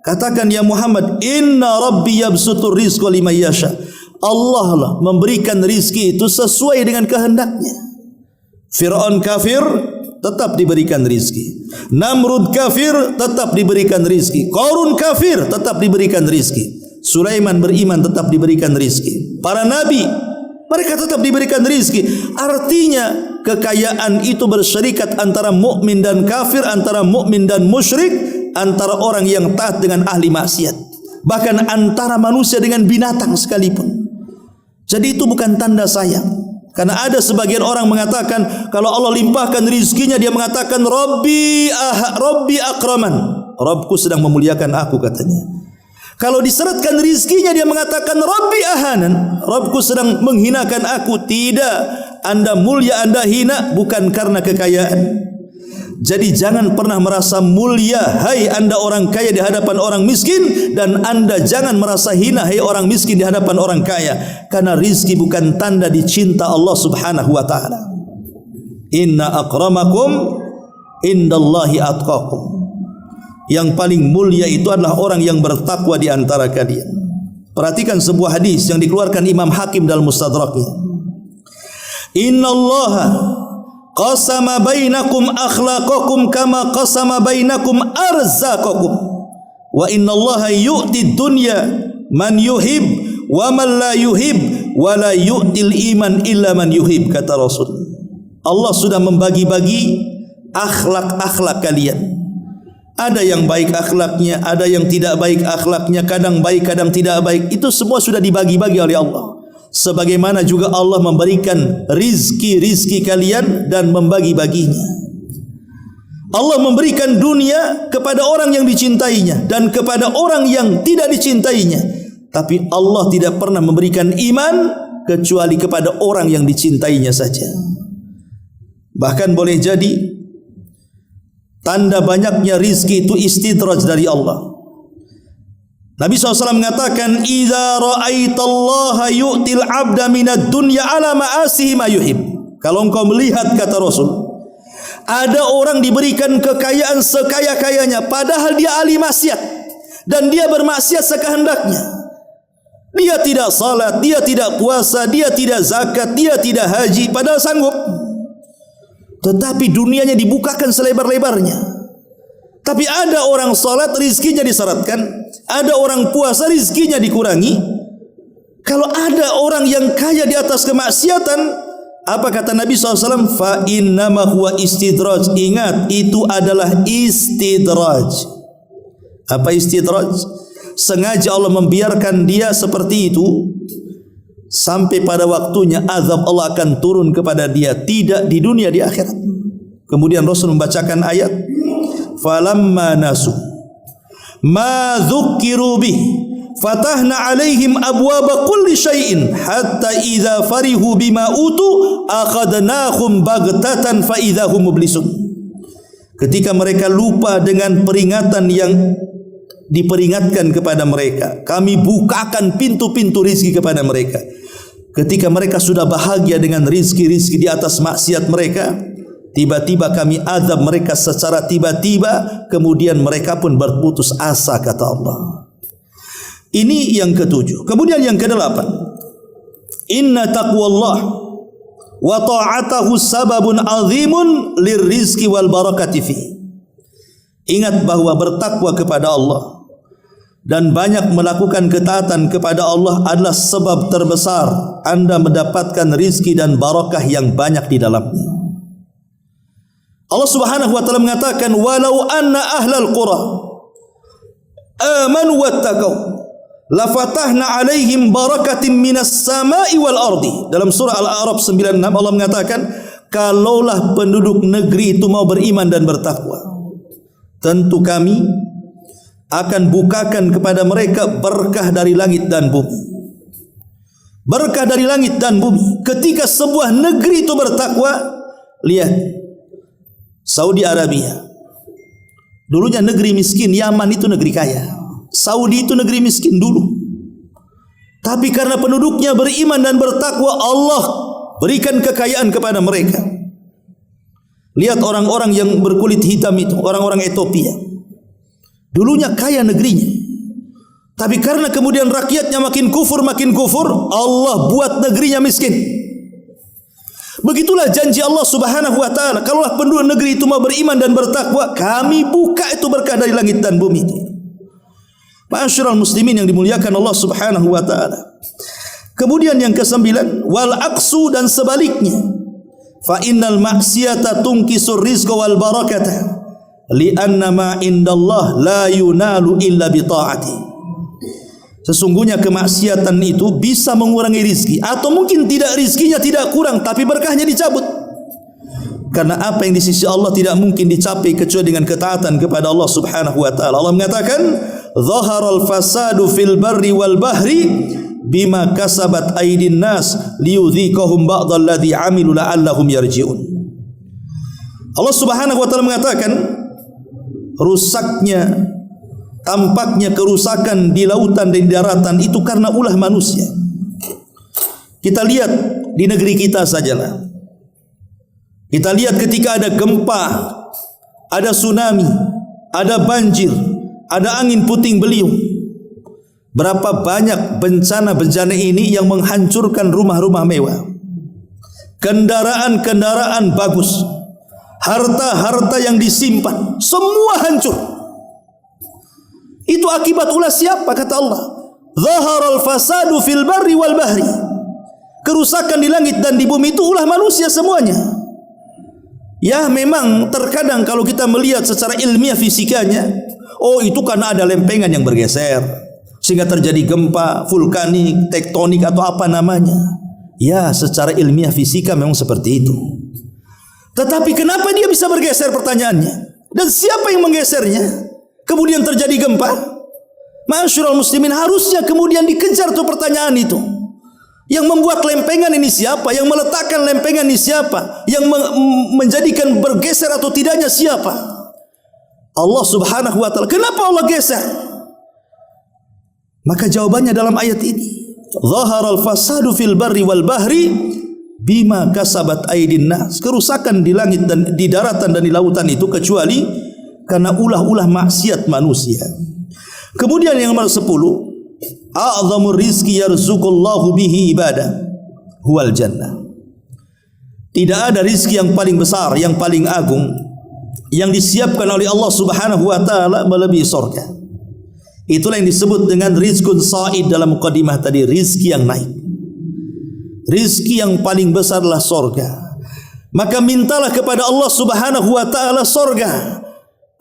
katakan ya Muhammad, inna rabbi yabsutur rizqa liman yasha. Allah lah memberikan rizki itu sesuai dengan kehendaknya. Fir'aun kafir tetap diberikan rizki. Namrud kafir tetap diberikan rizki. Qarun kafir tetap diberikan rizki. Sulaiman beriman tetap diberikan rizki. Para nabi mereka tetap diberikan rizki. Artinya kekayaan itu berserikat antara mukmin dan kafir, antara mukmin dan musyrik, antara orang yang taat dengan ahli maksiat, bahkan antara manusia dengan binatang sekalipun. Jadi itu bukan tanda sayang. Karena ada sebagian orang mengatakan kalau Allah limpahkan rizkinya, dia mengatakan Rabbi akraman, Rabbku sedang memuliakan aku, katanya. Kalau diseratkan rizkinya, dia mengatakan Rabbi ahanan, Rabbku sedang menghinakan aku. Tidak, Anda mulia, Anda hina bukan karena kekayaan. Jadi jangan pernah merasa mulia, hai Anda orang kaya di hadapan orang miskin, dan Anda jangan merasa hina, hai orang miskin di hadapan orang kaya. Karena rizki bukan tanda dicinta Allah Subhanahu wa ta'ala. Inna akramakum indallahi atqakum. Yang paling mulia itu adalah orang yang bertakwa di antara kalian. Perhatikan sebuah hadis yang dikeluarkan Imam Hakim dalam Mustadraknya. Innallaha qasama bainakum akhlaqakum kama qasama bainakum arzaqakum wa innallaha yu'ti dunya man yuhib wa man la yuhib wa la yu'til iman illa man yuhib, kata Rasul. Allah sudah membagi-bagi akhlak-akhlak kalian. Ada yang baik akhlaknya, ada yang tidak baik akhlaknya, kadang baik kadang tidak baik. Itu semua sudah dibagi-bagi oleh Allah. Sebagaimana juga Allah memberikan rizki kalian dan membagi-baginya. Allah memberikan dunia kepada orang yang dicintainya dan kepada orang yang tidak dicintainya. Tapi Allah tidak pernah memberikan iman kecuali kepada orang yang dicintainya saja. Bahkan boleh jadi tanda banyaknya rizki itu istidraj dari Allah. Nabi SAW mengatakan, "Idza ra'aitallaha yu'til 'abda minad dunya 'ala ma'asihi ma yuhib." Kalau engkau melihat, kata Rasul, ada orang diberikan kekayaan sekaya-kayanya padahal dia ahli maksiat dan dia bermaksiat sekehendaknya. Dia tidak salat, dia tidak puasa, dia tidak zakat, dia tidak haji padahal sanggup. Tetapi dunianya dibukakan selebar-lebarnya. Tapi ada orang salat rizkinya disyaratkan, ada orang puasa rizkinya dikurangi. Kalau ada orang yang kaya di atas kemaksiatan, apa kata Nabi SAW? Fa innama huwa istidraj. Ingat, itu adalah istidraj. Apa istidraj? Sengaja Allah membiarkan dia seperti itu sampai pada waktunya azab Allah akan turun kepada dia, tidak di dunia, di akhirat. Kemudian Rasul membacakan ayat, falamma nasu ma dzukkiru bih fatahna alaihim abwaba kulli syai'in hatta idza farihu bima utu akhadnahum baghtatan fa idza hum mublisun. Ketika mereka lupa dengan peringatan yang diperingatkan kepada mereka, kami bukakan pintu-pintu rizki kepada mereka. Ketika mereka sudah bahagia dengan rizki-rizki di atas maksiat mereka, tiba-tiba kami azab mereka secara tiba-tiba, kemudian mereka pun berputus asa, kata Allah. Ini yang ketujuh. Kemudian yang kedelapan, inna taqwallah wa ta'atahu sababun azimun lirrizqi wal barakati fi. Ingat bahwa bertakwa kepada Allah dan banyak melakukan ketaatan kepada Allah adalah sebab terbesar anda mendapatkan rizki dan barakah yang banyak di dalamnya. Allah Subhanahu wa taala mengatakan, walau anna ahlal qura amanu wattaqau la fatahna alaihim barakatin minas sama'i wal ardi. Dalam surah Al-A'raf 96 Allah mengatakan, kalaulah penduduk negeri itu mau beriman dan bertakwa, tentu kami akan bukakan kepada mereka berkah dari langit dan bumi. Berkah dari langit dan bumi. Ketika sebuah negeri itu bertakwa, lihat Saudi Arabia, dulunya negeri miskin. Yaman itu negeri kaya. Saudi itu negeri miskin dulu. Tapi karena penduduknya beriman dan bertakwa, Allah berikan kekayaan kepada mereka. Lihat orang-orang yang berkulit hitam itu, orang-orang Ethiopia. Dulunya kaya negerinya, tapi karena kemudian rakyatnya makin kufur, Allah buat negerinya miskin. Begitulah janji Allah Subhanahu wa taala, kalaulah penduduk negeri itu mau beriman dan bertakwa, kami buka itu berkah dari langit dan bumi. Ma'asyiral muslimin yang dimuliakan Allah Subhanahu wa taala. Kemudian yang kesembilan, wal aqsu, dan sebaliknya, fa innal ma'siyata tunkisur rizqa wal barakata li'anna ma indallah la yunalu illa bi ta'ati. Sesungguhnya kemaksiatan itu bisa mengurangi rizki, atau mungkin tidak, rizkinya tidak kurang tapi berkahnya dicabut. Karena apa yang di sisi Allah tidak mungkin dicapai kecuali dengan ketaatan kepada Allah Subhanahu wa taala. Allah mengatakan, "Dhaharal fasadu fil barri wal bahri bima kasabat aydin nas liyudhiqahum ba'dal ladzi 'amilu la'allahum yarji'un." Allah Subhanahu wa taala mengatakan, rusaknya, tampaknya kerusakan di lautan dan di daratan itu karena ulah manusia. Kita lihat di negeri kita sajalah. Kita lihat ketika ada gempa, ada tsunami, ada banjir, ada angin puting beliung. Berapa banyak bencana-bencana ini yang menghancurkan rumah-rumah mewah, kendaraan-kendaraan bagus, harta-harta yang disimpan, semua hancur. Itu akibat ulah siapa? Kata Allah, zaharal fasadu fil barri wal bahri. Kerusakan di langit dan di bumi itu ulah manusia semuanya. Ya, memang terkadang kalau kita melihat secara ilmiah fisikanya, oh itu karena ada lempengan yang bergeser sehingga terjadi gempa vulkanik, tektonik atau apa namanya. Ya, secara ilmiah fisika memang seperti itu. Tetapi kenapa dia bisa bergeser, pertanyaannya? Dan siapa yang menggesernya? Kemudian terjadi gempa. Ma'asyiral muslimin, harusnya kemudian dikejar tuh pertanyaan itu. Yang membuat lempengan ini siapa? Yang meletakkan lempengan ini siapa? Yang menjadikan bergeser atau tidaknya siapa? Allah Subhanahu wa taala. Kenapa Allah geser? Maka jawabannya dalam ayat ini. Zaharal fasadu fil barri wal bahri bima kasabat aydin nas. Kerusakan di langit dan di daratan dan di lautan itu kecuali karena ulah-ulah maksiat manusia. Kemudian yang nomor 10, a'zamur rizqi yarzuqullahu bihi ibadah huwal jannah. Tidak ada rizki yang paling besar, yang paling agung yang disiapkan oleh Allah Subhanahu wa taala melebihi surga. Itulah yang disebut dengan rizqun sa'id dalam mukadimah tadi, rizki yang naik. Rizki yang paling besar adalah surga. Maka mintalah kepada Allah Subhanahu wa taala surga.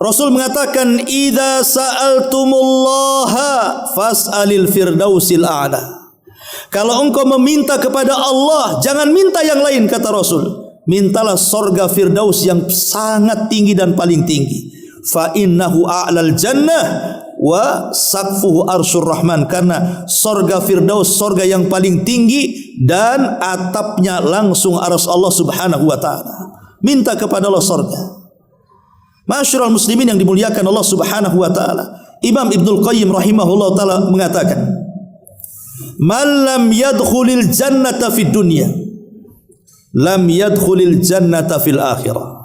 Rasul mengatakan, idza sa'altumullaha fas'alil firdausil a'la. Kalau engkau meminta kepada Allah, jangan minta yang lain, kata Rasul. Mintalah surga firdaus yang sangat tinggi dan paling tinggi. Fa innahu a'lal jannah wa saqfuhu arsyur rahman. Karena surga firdaus, surga yang paling tinggi dan atapnya langsung arsy Allah Subhanahu wa taala. Minta kepada Allah surga. Ma'asyiral muslimin yang dimuliakan Allah Subhanahu wa taala, Imam Ibnul Qayyim rahimahullah taala mengatakan, man lam yadkhulil jannata fid dunya lam yadkhulil jannata fil akhirah.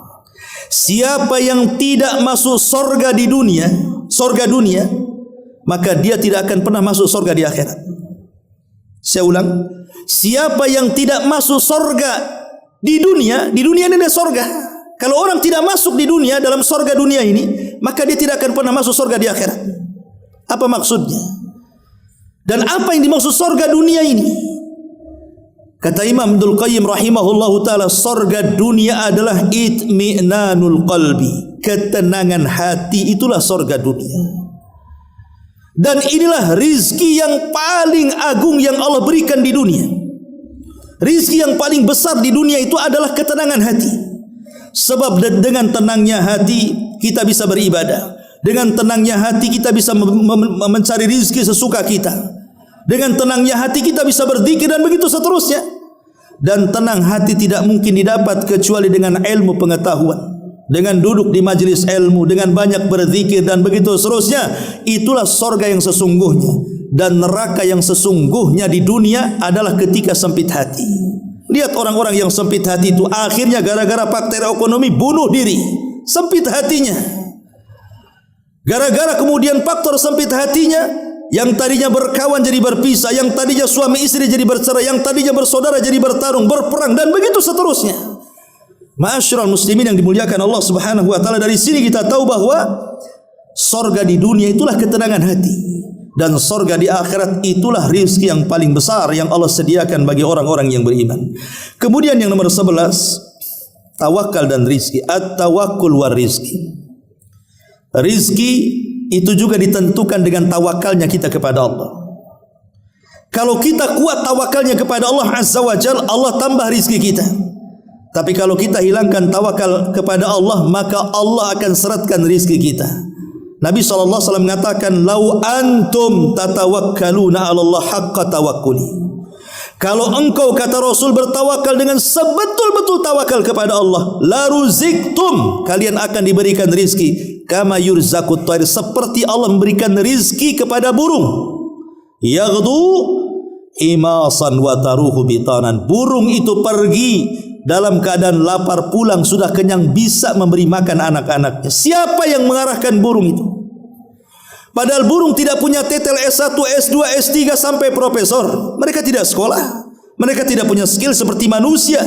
Siapa yang tidak masuk surga di dunia, surga dunia, maka dia tidak akan pernah masuk surga di akhirat. Saya ulang, siapa yang tidak masuk surga di dunia ini ada surga. Kalau orang tidak masuk di dunia, dalam surga dunia ini, maka dia tidak akan pernah masuk surga di akhirat. Apa maksudnya? Dan apa yang dimaksud surga dunia ini? Kata Imam Ibnul Qayyim rahimahullahu taala, surga dunia adalah itmi'nanul qalbi, ketenangan hati, itulah surga dunia. Dan inilah rizki yang paling agung yang Allah berikan di dunia. Rizki yang paling besar di dunia itu adalah ketenangan hati. Sebab dengan tenangnya hati kita bisa beribadah. Dengan tenangnya hati kita bisa mencari rizki sesuka kita. Dengan tenangnya hati kita bisa berzikir dan begitu seterusnya. Dan tenang hati tidak mungkin didapat kecuali dengan ilmu pengetahuan, dengan duduk di majelis ilmu, dengan banyak berzikir dan begitu seterusnya. Itulah surga yang sesungguhnya. Dan neraka yang sesungguhnya di dunia adalah ketika sempit hati. Lihat orang-orang yang sempit hati itu akhirnya gara-gara faktor ekonomi bunuh diri, sempit hatinya. Gara-gara kemudian faktor sempit hatinya, yang tadinya berkawan jadi berpisah, yang tadinya suami istri jadi bercerai, yang tadinya bersaudara jadi bertarung, berperang dan begitu seterusnya. Ma'asyiral muslimin yang dimuliakan Allah Subhanahu wa taala, dari sini kita tahu bahwa surga di dunia itulah ketenangan hati, dan surga di akhirat itulah rizki yang paling besar yang Allah sediakan bagi orang-orang yang beriman. Kemudian yang nomor 11, tawakal dan rizki. At-tawakkul war rizki. Rizki itu juga ditentukan dengan tawakalnya kita kepada Allah. Kalau kita kuat tawakalnya kepada Allah Azza wa Jalla, Allah tambah rizki kita. Tapi kalau kita hilangkan tawakal kepada Allah, maka Allah akan seratkan rizki kita. Nabi SAW mengatakan, lau antum tatawakkaluna ala Allah haqqa tawakkuli. Kalau engkau, kata Rasul, bertawakal dengan sebetul-betul tawakal kepada Allah, la ruziktum, kalian akan diberikan rizki kama yurzaqut thair, seperti Allah memberikan rizki kepada burung. Yaghdu imasan wa taruhu bitanan. Burung itu pergi dalam keadaan lapar, pulang sudah kenyang, bisa memberi makan anak-anaknya. Siapa yang mengarahkan burung itu? Padahal burung tidak punya titel S1, S2, S3 sampai profesor. Mereka tidak sekolah. Mereka tidak punya skill seperti manusia.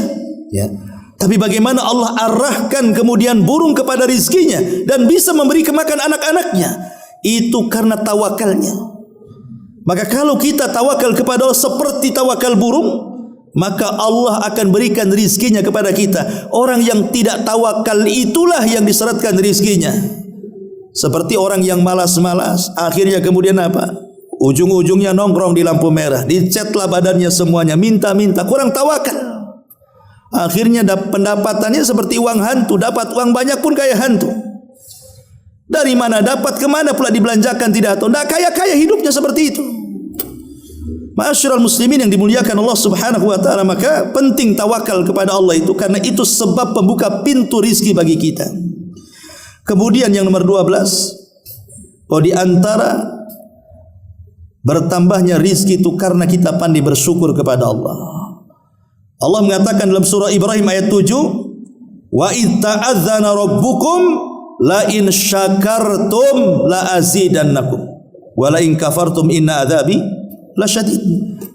Ya. Tapi bagaimana Allah arahkan kemudian burung kepada rizkinya dan bisa memberi kemakan anak-anaknya? Itu karena tawakalnya. Maka kalau kita tawakal kepada Allah seperti tawakal burung, maka Allah akan berikan rizkinya kepada kita. Orang yang tidak tawakal itulah yang diseratkan rizkinya. Seperti orang yang malas-malas, akhirnya kemudian apa? Ujung-ujungnya nongkrong di lampu merah, dicetlah badannya semuanya, minta-minta, kurang tawakal. Akhirnya pendapatannya seperti uang hantu, dapat uang banyak pun kayak hantu. Dari mana dapat, kemana pula dibelanjakan tidak tahu. Tidak kaya-kaya hidupnya seperti itu. Ma'asyiral muslimin yang dimuliakan Allah Subhanahu wa taala, maka penting tawakal kepada Allah itu karena itu sebab pembuka pintu rizki bagi kita. Kemudian yang nomor 12, di antara bertambahnya rizki itu karena kita pandai bersyukur kepada Allah. Allah mengatakan dalam surah Ibrahim ayat 7, wa idz ta'adzana rabbukum la in syakartum la azidannakum wa la in kafartum inna adzabi lasyadid.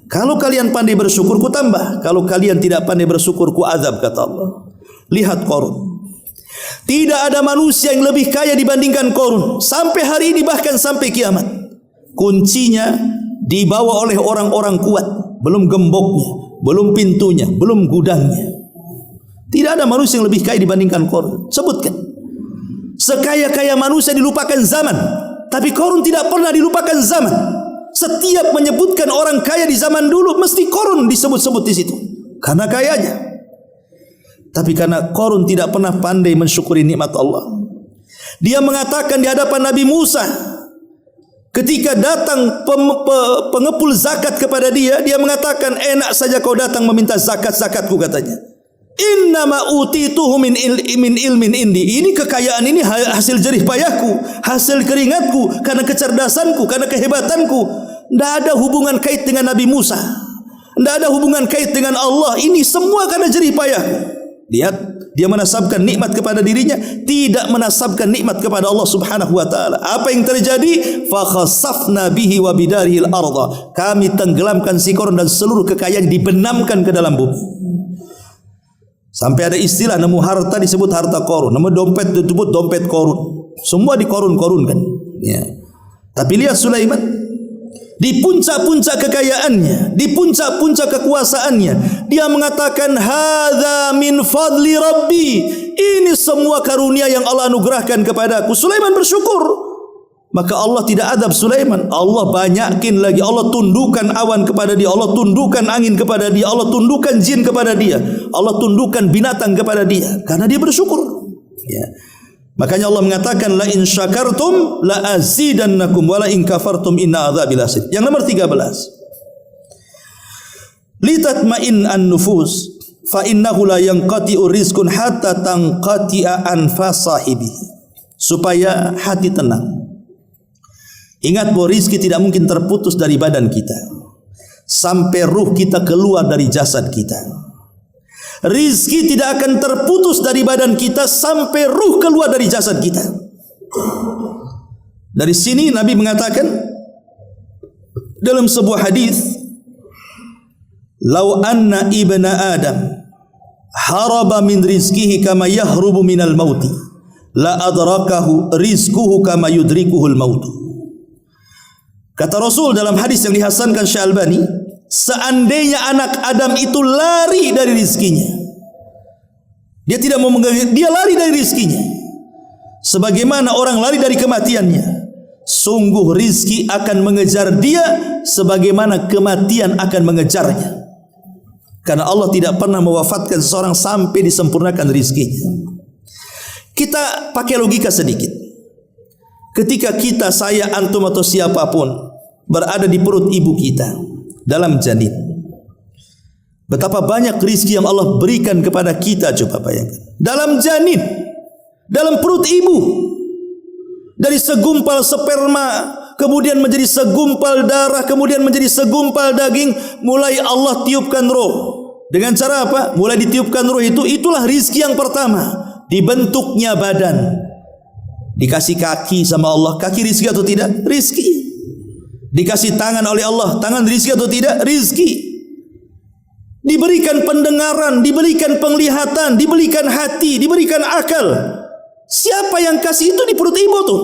Kalau kalian pandai bersyukur ku tambah, kalau kalian tidak pandai bersyukur ku azab, kata Allah. Lihat Qarun. Tidak ada manusia yang lebih kaya dibandingkan Qarun sampai hari ini, bahkan sampai kiamat. Kuncinya dibawa oleh orang-orang kuat, belum gemboknya, belum pintunya, belum gudangnya. Tidak ada manusia yang lebih kaya dibandingkan Qarun. Sebutkan. Sekaya-kaya manusia dilupakan zaman, tapi Qarun tidak pernah dilupakan zaman. Setiap menyebutkan orang kaya di zaman dulu, mesti Qarun disebut-sebut di situ karena kayanya. Tapi karena Qarun tidak pernah pandai mensyukuri nikmat Allah, dia mengatakan di hadapan Nabi Musa ketika datang pengepul zakat kepada dia, dia mengatakan, enak saja kau datang meminta zakat-zakatku, katanya. Innama utituhu min ilmin indi. Ini kekayaan ini hasil jerih payahku, hasil keringatku, karena kecerdasanku, karena kehebatanku. Tidak ada hubungan kait dengan Nabi Musa, tidak ada hubungan kait dengan Allah. Ini semua karena jerih payahku. Lihat, dia menasabkan nikmat kepada dirinya, tidak menasabkan nikmat kepada Allah Subhanahu wa taala. Apa yang terjadi? Fa khasafna bihi wa bidarihi al-ardh. Kami tenggelamkan si Qarun dan seluruh kekayaan dibenamkan ke dalam bumi. Sampai ada istilah nemu harta disebut harta Qarun, nemu dompet disebut dompet Qarun. Semua dikorun-korunkan. Ya. Tapi lihat Sulaiman, di puncak-puncak kekayaannya, di puncak-puncak kekuasaannya, dia mengatakan, hadza min fadli rabbi. Ini semua karunia yang Allah anugerahkan kepadaku. Sulaiman bersyukur. Maka Allah tidak adab Sulaiman. Allah banyakin lagi. Allah tundukkan awan kepada dia, Allah tundukkan angin kepada dia, Allah tundukkan jin kepada dia, Allah tundukkan binatang kepada dia, karena dia bersyukur. Ya. Makanya Allah mengatakan, la in syakartum la azidannakum wa la in kafartum inna adzabi lasyadid. Yang nomor 13, litatma'in an-nufus fa innahu la yanqati'u rizqun hatta tanqati'a anfas sahibi. Supaya hati tenang. Ingat bahwa rizki tidak mungkin terputus dari badan kita sampai ruh kita keluar dari jasad kita. Rizki tidak akan terputus dari badan kita sampai ruh keluar dari jasad kita. Dari sini Nabi mengatakan dalam sebuah hadis, "Lau anna ibna Adam haraba min rizkihi kama yahrubu minal mauti, la adrakahu rizquhu kama yudrikuhul mautu." Kata Rasul dalam hadis yang dihasankan Syekh Albani, seandainya anak Adam itu lari dari rizkinya, dia tidak mau dia lari dari rizkinya, sebagaimana orang lari dari kematiannya, sungguh rizki akan mengejar dia sebagaimana kematian akan mengejarnya. Karena Allah tidak pernah mewafatkan seseorang sampai disempurnakan rizkinya. Kita pakai logika sedikit. Ketika kita, saya, antum atau siapapun berada di perut ibu kita dalam janin, betapa banyak rizki yang Allah berikan kepada kita. Coba bayangkan, dalam janin, dalam perut ibu, dari segumpal sperma kemudian menjadi segumpal darah, kemudian menjadi segumpal daging, mulai Allah tiupkan roh. Dengan cara apa? Mulai ditiupkan roh itu, itulah rizki yang pertama. Dibentuknya badan, Dikasih kaki sama Allah, kaki rizki atau tidak? Rizki. Dikasih tangan oleh Allah, tangan rizki atau tidak? Rizki. Diberikan pendengaran, diberikan penglihatan, diberikan hati, diberikan akal. Siapa yang kasih itu di perut ibu tuh?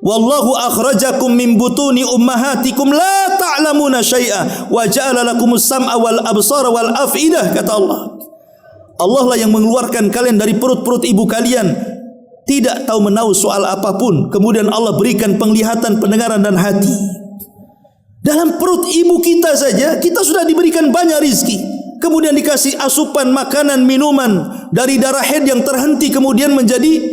Wallahu akhrajakum min butuni ummahatikum la ta'lamuna syai'a wa ja'ala lakumus sam'a wal absara wal af'idah, kata Allah. Allah lah yang mengeluarkan kalian dari perut-perut ibu kalian, tidak tahu menahu soal apapun. Kemudian Allah berikan penglihatan, pendengaran dan hati. Dalam perut ibu kita saja kita sudah diberikan banyak rizki. Kemudian dikasih asupan makanan, minuman dari darah haid yang terhenti kemudian menjadi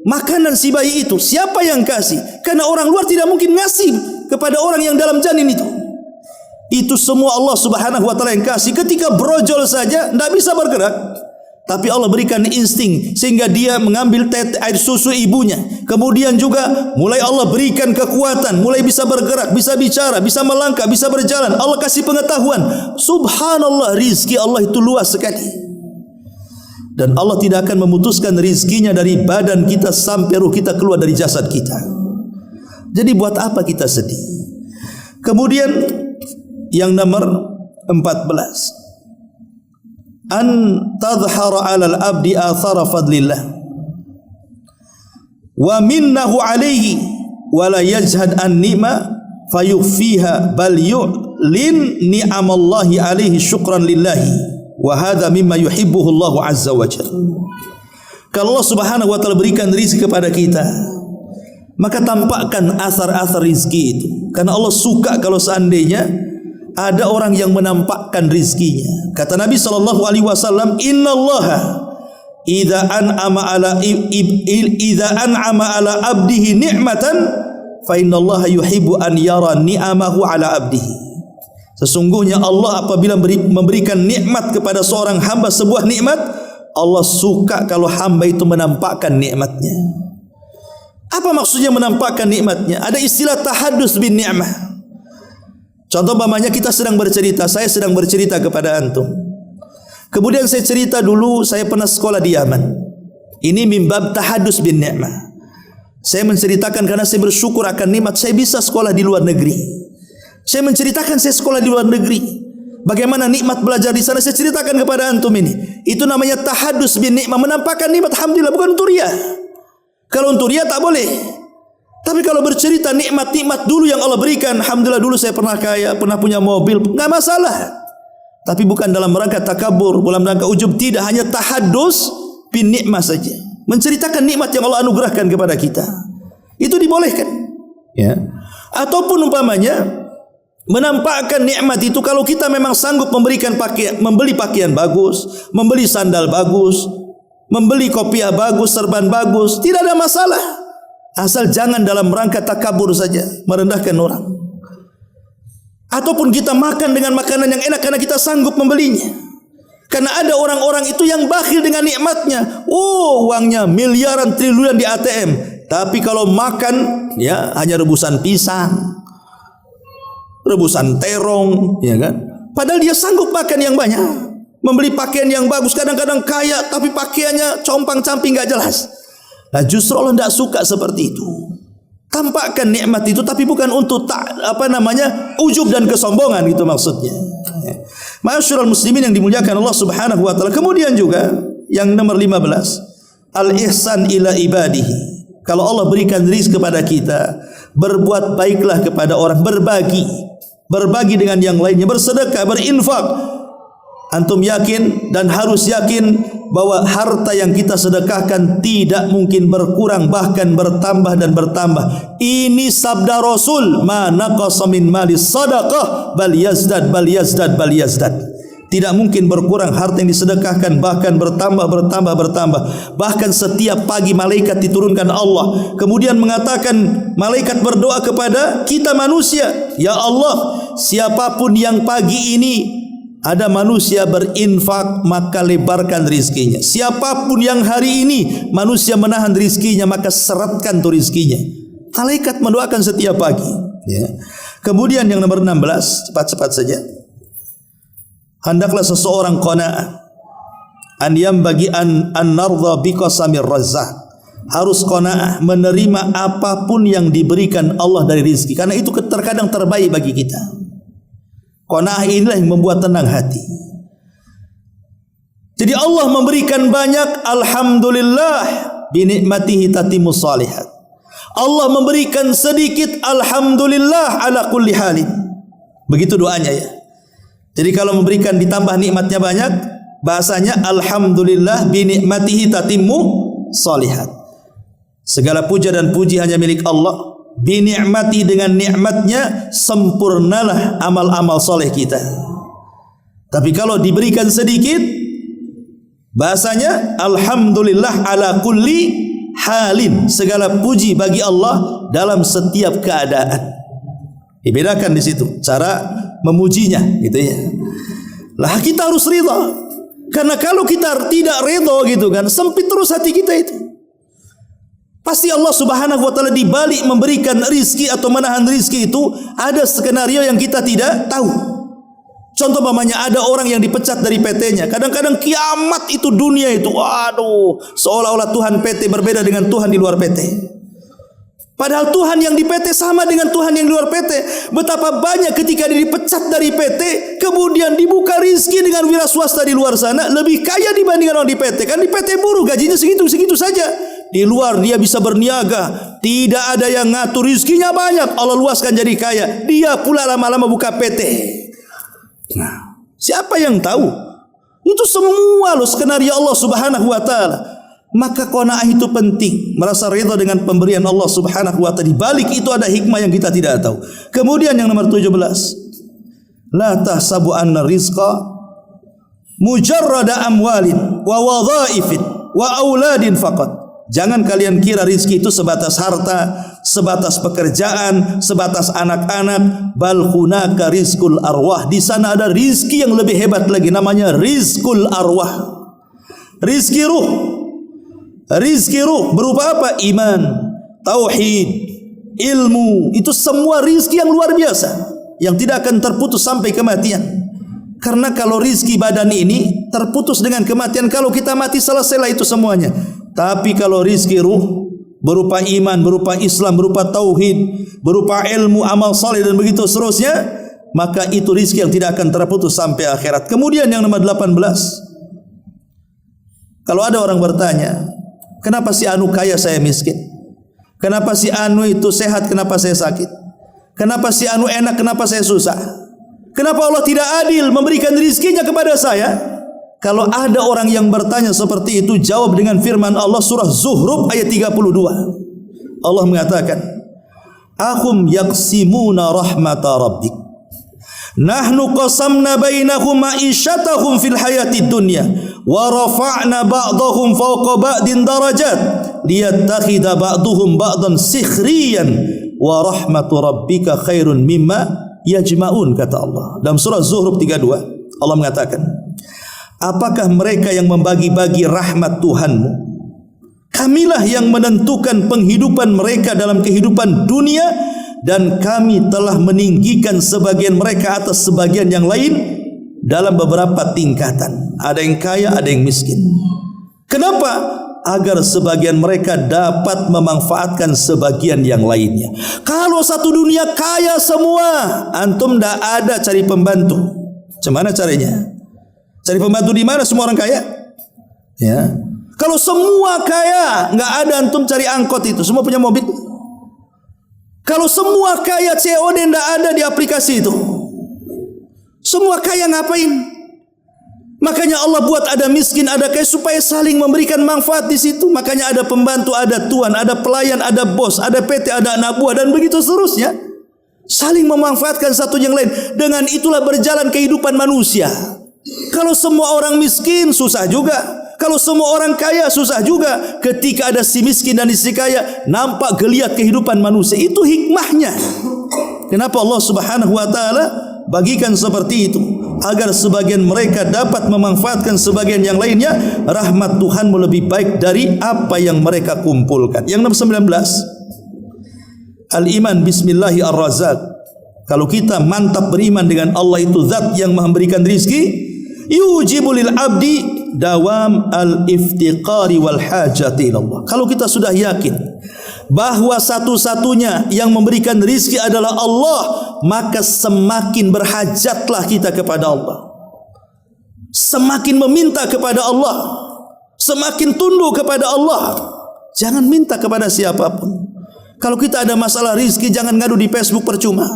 makanan si bayi itu. Siapa yang kasih? Karena orang luar tidak mungkin ngasih kepada orang yang dalam janin itu. Itu semua Allah Subhanahu wa taala yang kasih. Ketika brojol saja tidak bisa bergerak, tapi Allah berikan insting sehingga dia mengambil air susu ibunya. Kemudian juga mulai Allah berikan kekuatan, mulai bisa bergerak, bisa bicara, bisa melangkah, bisa berjalan. Allah kasih pengetahuan. Subhanallah, rizki Allah itu luas sekali. Dan Allah tidak akan memutuskan rizkinya dari badan kita sampai ruh kita keluar dari jasad kita. Jadi buat apa kita sedih? Kemudian yang nomor 14, an tadhhara 'alal abdi athara fadlillah wa minnahu 'alaihi wa la yajhad an ni'ma fayukhfiha bal yu'lin ni'amallahi 'alaihi syukran lillahi wa hadha mimma yuhibbuhu Allah azza wa jalla. Kalau Allah Subhanahu wa taala berikan rezeki kepada kita, maka tampakkan asar-asar rezeki itu, karena Allah suka kalau seandainya ada orang yang menampakkan rizkinya. Kata Nabi SAW, Inna Allaha idza an'ama ala abdihi ni'matan fa inna Allaha yuhibbu an yara ni'amahu ala abdihi. Sesungguhnya Allah apabila memberikan nikmat kepada seorang hamba, sebuah nikmat, Allah suka kalau hamba itu menampakkan nikmatnya. Apa maksudnya menampakkan nikmatnya? Ada istilah tahaddus bin ni'mah. Contoh umpamanya kita sedang bercerita, saya sedang bercerita kepada antum. Kemudian saya cerita dulu saya pernah sekolah di Yaman. Ini mimbab tahadus bin ni'mah. Saya menceritakan karena saya bersyukur akan nikmat saya bisa sekolah di luar negeri. Saya menceritakan saya sekolah di luar negeri. Bagaimana nikmat belajar di sana saya ceritakan kepada antum ini. Itu namanya tahadus bin ni'mah, menampakkan nikmat. Alhamdulillah, bukan untuk riya. Kalau untuk riya tak boleh. Tapi kalau bercerita nikmat-nikmat dulu yang Allah berikan, alhamdulillah dulu saya pernah kaya, pernah punya mobil, enggak masalah. Tapi bukan dalam rangka takabur, dalam rangka ujub, tidak, hanya tahaddus bin nikmah saja. Menceritakan nikmat yang Allah anugerahkan kepada kita. Itu dibolehkan. Ya. Ataupun umpamanya menampakkan nikmat itu kalau kita memang sanggup memberikan pakaian, membeli pakaian bagus, membeli sandal bagus, membeli kopiah bagus, serban bagus, tidak ada masalah. Asal jangan dalam rangka takabur saja, merendahkan orang. Ataupun kita makan dengan makanan yang enak karena kita sanggup membelinya. Karena ada orang-orang itu yang bakhil dengan nikmatnya. Oh, uangnya miliaran triliunan di ATM, tapi kalau makan ya hanya rebusan pisang, rebusan terong, ya kan? Padahal dia sanggup makan yang banyak, membeli pakaian yang bagus, kadang-kadang kaya tapi pakaiannya compang-camping enggak jelas. Nah, justru Allah tidak suka seperti itu. Tampakkan nikmat itu, tapi bukan untuk ujub dan kesombongan, itu maksudnya. Ma'asyiral muslimin yang dimuliakan Allah Subhanahu wa taala. Kemudian juga yang nomor 15, al-ihsan ila ibadihi. Kalau Allah berikan rizki kepada kita, berbuat baiklah kepada orang, berbagi dengan yang lainnya, bersedekah, berinfak. Antum yakin dan harus yakin bahwa harta yang kita sedekahkan tidak mungkin berkurang, bahkan bertambah dan bertambah. Ini sabda Rasul, ma naqasa min mali sadaqah bal yazdad bal yazdad bal yazdad. Tidak mungkin berkurang harta yang disedekahkan, bahkan bertambah. Bahkan setiap pagi malaikat diturunkan Allah, kemudian mengatakan, malaikat berdoa kepada kita manusia, ya Allah, siapapun yang pagi ini ada manusia berinfak, maka lebarkan rizkinya. Siapapun yang hari ini manusia menahan rizkinya, maka seratkan tu rizkinya. Malaikat mendoakan setiap pagi. Ya. Kemudian yang nomor 16, cepat-cepat saja. Hendaklah seseorang qanaah, an yambagi an nardha bi qasamir razzaq. harus qanaah, menerima apapun yang diberikan Allah dari rizki, karena itu terkadang terbaik bagi kita. Qanaah inilah yang membuat tenang hati. Jadi Allah memberikan banyak, alhamdulillah, binikmatihi tatimmus shalihat. Allah memberikan sedikit, alhamdulillah ala kulli halin. Begitu doanya ya. Jadi kalau memberikan ditambah nikmatnya banyak, bahasanya alhamdulillah binikmatihi tatimmu shalihat. Segala puja dan puji hanya milik Allah. Binikmati, dengan nikmatnya sempurnalah amal-amal soleh kita. Tapi kalau diberikan sedikit, bahasanya alhamdulillah ala kulli halin. Segala puji bagi Allah dalam setiap keadaan. Dibedakan di situ cara memujinya, gitu ya. Lah kita harus ridha. Karena kalau kita tidak ridha gitu kan, sempit terus hati kita itu. Pasti Allah Subhanahu wa taala di balik memberikan rizki atau menahan rizki itu ada skenario yang kita tidak tahu. Contoh umpamanya ada orang yang dipecat dari PT-nya. Kadang-kadang kiamat itu dunia itu, waduh, seolah-olah Tuhan PT berbeda dengan Tuhan di luar PT. Padahal Tuhan yang di PT sama dengan Tuhan yang di luar PT. Betapa banyak ketika dia dipecat dari PT, kemudian dibuka rizki dengan wira swasta di luar sana, lebih kaya dibandingkan orang di PT. Kan di PT buruh gajinya segitu-segitu saja. Di luar dia bisa berniaga, tidak ada yang ngatur, rizkinya banyak, Allah luaskan jadi kaya. Dia pula lama-lama buka PT. Nah, siapa yang tahu? Itu semua loh skenario Allah Subhanahu wa taala. Maka qanaah itu penting, merasa ridha dengan pemberian Allah Subhanahu wa taala. Di balik itu ada hikmah yang kita tidak tahu. Kemudian yang nomor 17, la tahsabu anna rizqa mujarrada amwalin wa wadhaifin wa auladin faqat. Jangan kalian kira rizki itu sebatas harta, sebatas pekerjaan, sebatas anak-anak. Bal hunaka rizqul arwah. Di sana ada rizki yang lebih hebat lagi, namanya rizqul arwah. Rizki ruh. Rizki ruh berupa apa? Iman, tauhid, ilmu. Itu semua rizki yang luar biasa, yang tidak akan terputus sampai kematian. Karena kalau rizki badan ini terputus dengan kematian, kalau kita mati selesailah itu semuanya. Tapi kalau rizki ruh berupa iman, berupa Islam, berupa tauhid, berupa ilmu, amal saleh dan begitu seterusnya, maka itu rizki yang tidak akan terputus sampai akhirat. Kemudian yang nomor 18, kalau ada orang bertanya, kenapa si anu kaya saya miskin? Kenapa si anu itu sehat, kenapa saya sakit? Kenapa si anu enak, kenapa saya susah? Kenapa Allah tidak adil memberikan rizkinya kepada saya? Kalau ada orang yang bertanya seperti itu, jawab dengan firman Allah surah Zuhruf ayat 32. Allah mengatakan, ahum yaqsimuna rahmata rabbik, nahnu qasamna bainahum ma'isyatahum fil hayatid dunya wa rafa'na ba'dahum fawqa ba'din darajat liyattakhidha ba'duhum ba'dan sikhriyan wa rahmatu rabbika khairun mimma yajma'un, kata Allah dalam surah Zuhruf 32. Allah mengatakan, apakah mereka yang membagi-bagi rahmat Tuhanmu? Kamilah yang menentukan penghidupan mereka dalam kehidupan dunia, dan kami telah meninggikan sebagian mereka atas sebagian yang lain dalam beberapa tingkatan. Ada yang kaya, ada yang miskin. Kenapa? Agar sebagian mereka dapat memanfaatkan sebagian yang lainnya. Kalau satu dunia kaya semua, antum tidak ada cari pembantu. Gimana caranya? Cari pembantu di mana? Semua orang kaya. Ya. Kalau semua kaya, nggak ada antum cari angkot itu. Semua punya mobil. Kalau semua kaya, COD nggak ada di aplikasi itu. Semua kaya ngapain? Makanya Allah buat ada miskin, ada kaya supaya saling memberikan manfaat di situ. Makanya ada pembantu, ada tuan, ada pelayan, ada bos, ada PT, ada anak buah dan begitu seterusnya. Saling memanfaatkan satu yang lain. Dengan itulah berjalan kehidupan manusia. Kalau semua orang miskin susah juga. Kalau semua orang kaya susah juga. Ketika ada si miskin dan si kaya, nampak geliat kehidupan manusia. Itu hikmahnya. Kenapa Allah Subhanahu wa taala bagikan seperti itu? Agar sebagian mereka dapat memanfaatkan sebagian yang lainnya. Rahmat Tuhanmu lebih baik dari apa yang mereka kumpulkan. Yang nomor 19, al-iman bismillahi ar-razzaq. Kalau kita mantap beriman dengan Allah itu zat yang memberikan rizki, yujibu lil abdi dawam al-iftiqari wal hajati ilallah. Kalau kita sudah yakin bahwa satu-satunya yang memberikan rizki adalah Allah, maka semakin berhajatlah kita kepada Allah, semakin meminta kepada Allah, semakin tunduk kepada Allah. Jangan minta kepada siapapun. Kalau kita ada masalah rizki, jangan ngadu di Facebook percuma.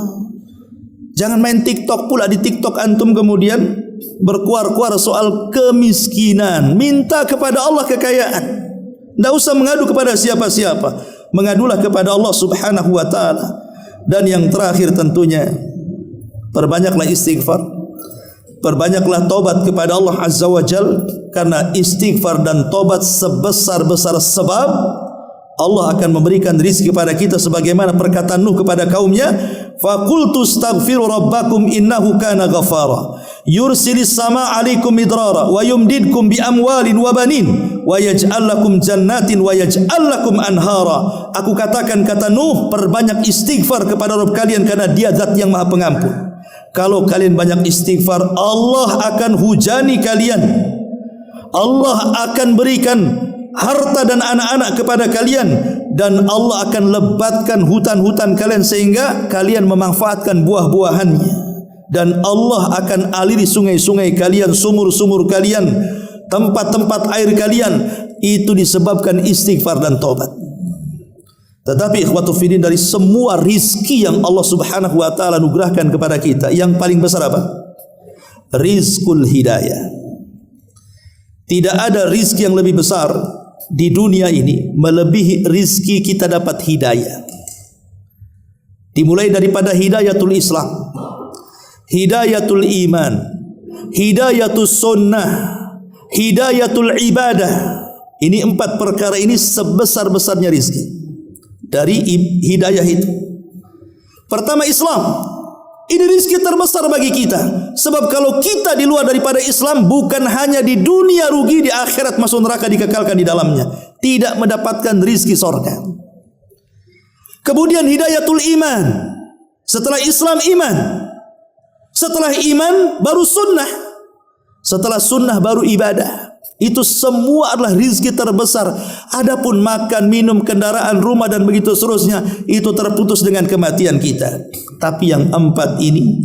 Jangan main TikTok pula. Di TikTok antum kemudian berkuar-kuar soal kemiskinan. Minta kepada Allah kekayaan. Tidak usah mengadu kepada siapa-siapa. Mengadulah kepada Allah subhanahu wa ta'ala. Dan yang terakhir tentunya, perbanyaklah istighfar, perbanyaklah taubat kepada Allah azza wa jal. Karena istighfar dan taubat sebesar-besar sebab Allah akan memberikan rizki kepada kita, sebagaimana perkataan Nuh kepada kaumnya, faqultu astaghfiru rabbakum innahu kana ghafara yursilis sama alaikum midrara wa yumdidkum bi amwalin wa banin wa yaj'al lakum jannatin wa yaj'al lakum anhara. Aku katakan, kata Nuh, perbanyak istighfar kepada Rabb kalian karena Dia zat yang Maha Pengampun. Kalau kalian banyak istighfar, Allah akan hujani kalian, Allah akan berikan harta dan anak-anak kepada kalian, dan Allah akan lebatkan hutan-hutan kalian sehingga kalian memanfaatkan buah-buahannya, dan Allah akan aliri sungai-sungai kalian, sumur-sumur kalian, tempat-tempat air kalian. Itu disebabkan istighfar dan taubat. Tetapi ikhwatu fiddin, dari semua rizki yang Allah subhanahu wa ta'ala anugerahkan kepada kita, yang paling besar apa? Rizkul hidayah. Tidak ada rizki yang lebih besar di dunia ini melebihi rizki kita dapat hidayah. Dimulai daripada hidayatul Islam, hidayatul iman, hidayatul sunnah, hidayatul ibadah. Ini 4 perkara ini sebesar-besarnya rizki dari hidayah itu. Pertama, Islam. Ini rizki terbesar bagi kita. Sebab kalau kita di luar daripada Islam, bukan hanya di dunia rugi, di akhirat masuk neraka, dikekalkan di dalamnya, tidak mendapatkan rizki surga. Kemudian hidayatul iman. Setelah Islam, iman. Setelah iman baru sunnah. Setelah sunnah baru ibadah. Itu semua adalah rizki terbesar. Adapun makan, minum, kendaraan, rumah dan begitu seterusnya, itu terputus dengan kematian kita. Tapi yang 4 ini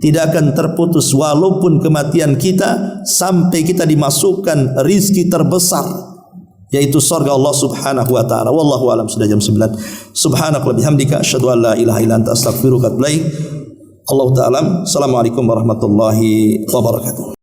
tidak akan terputus walaupun kematian kita, sampai kita dimasukkan rizki terbesar, yaitu surga Allah subhanahu wa ta'ala. Wallahu alam. Sudah jam 9. Subhanakallah bihamdika asyhadu an la ilaha illa anta astaghfiruka wa atubu ilaik. Allah ta'ala. Assalamualaikum warahmatullahi wabarakatuh.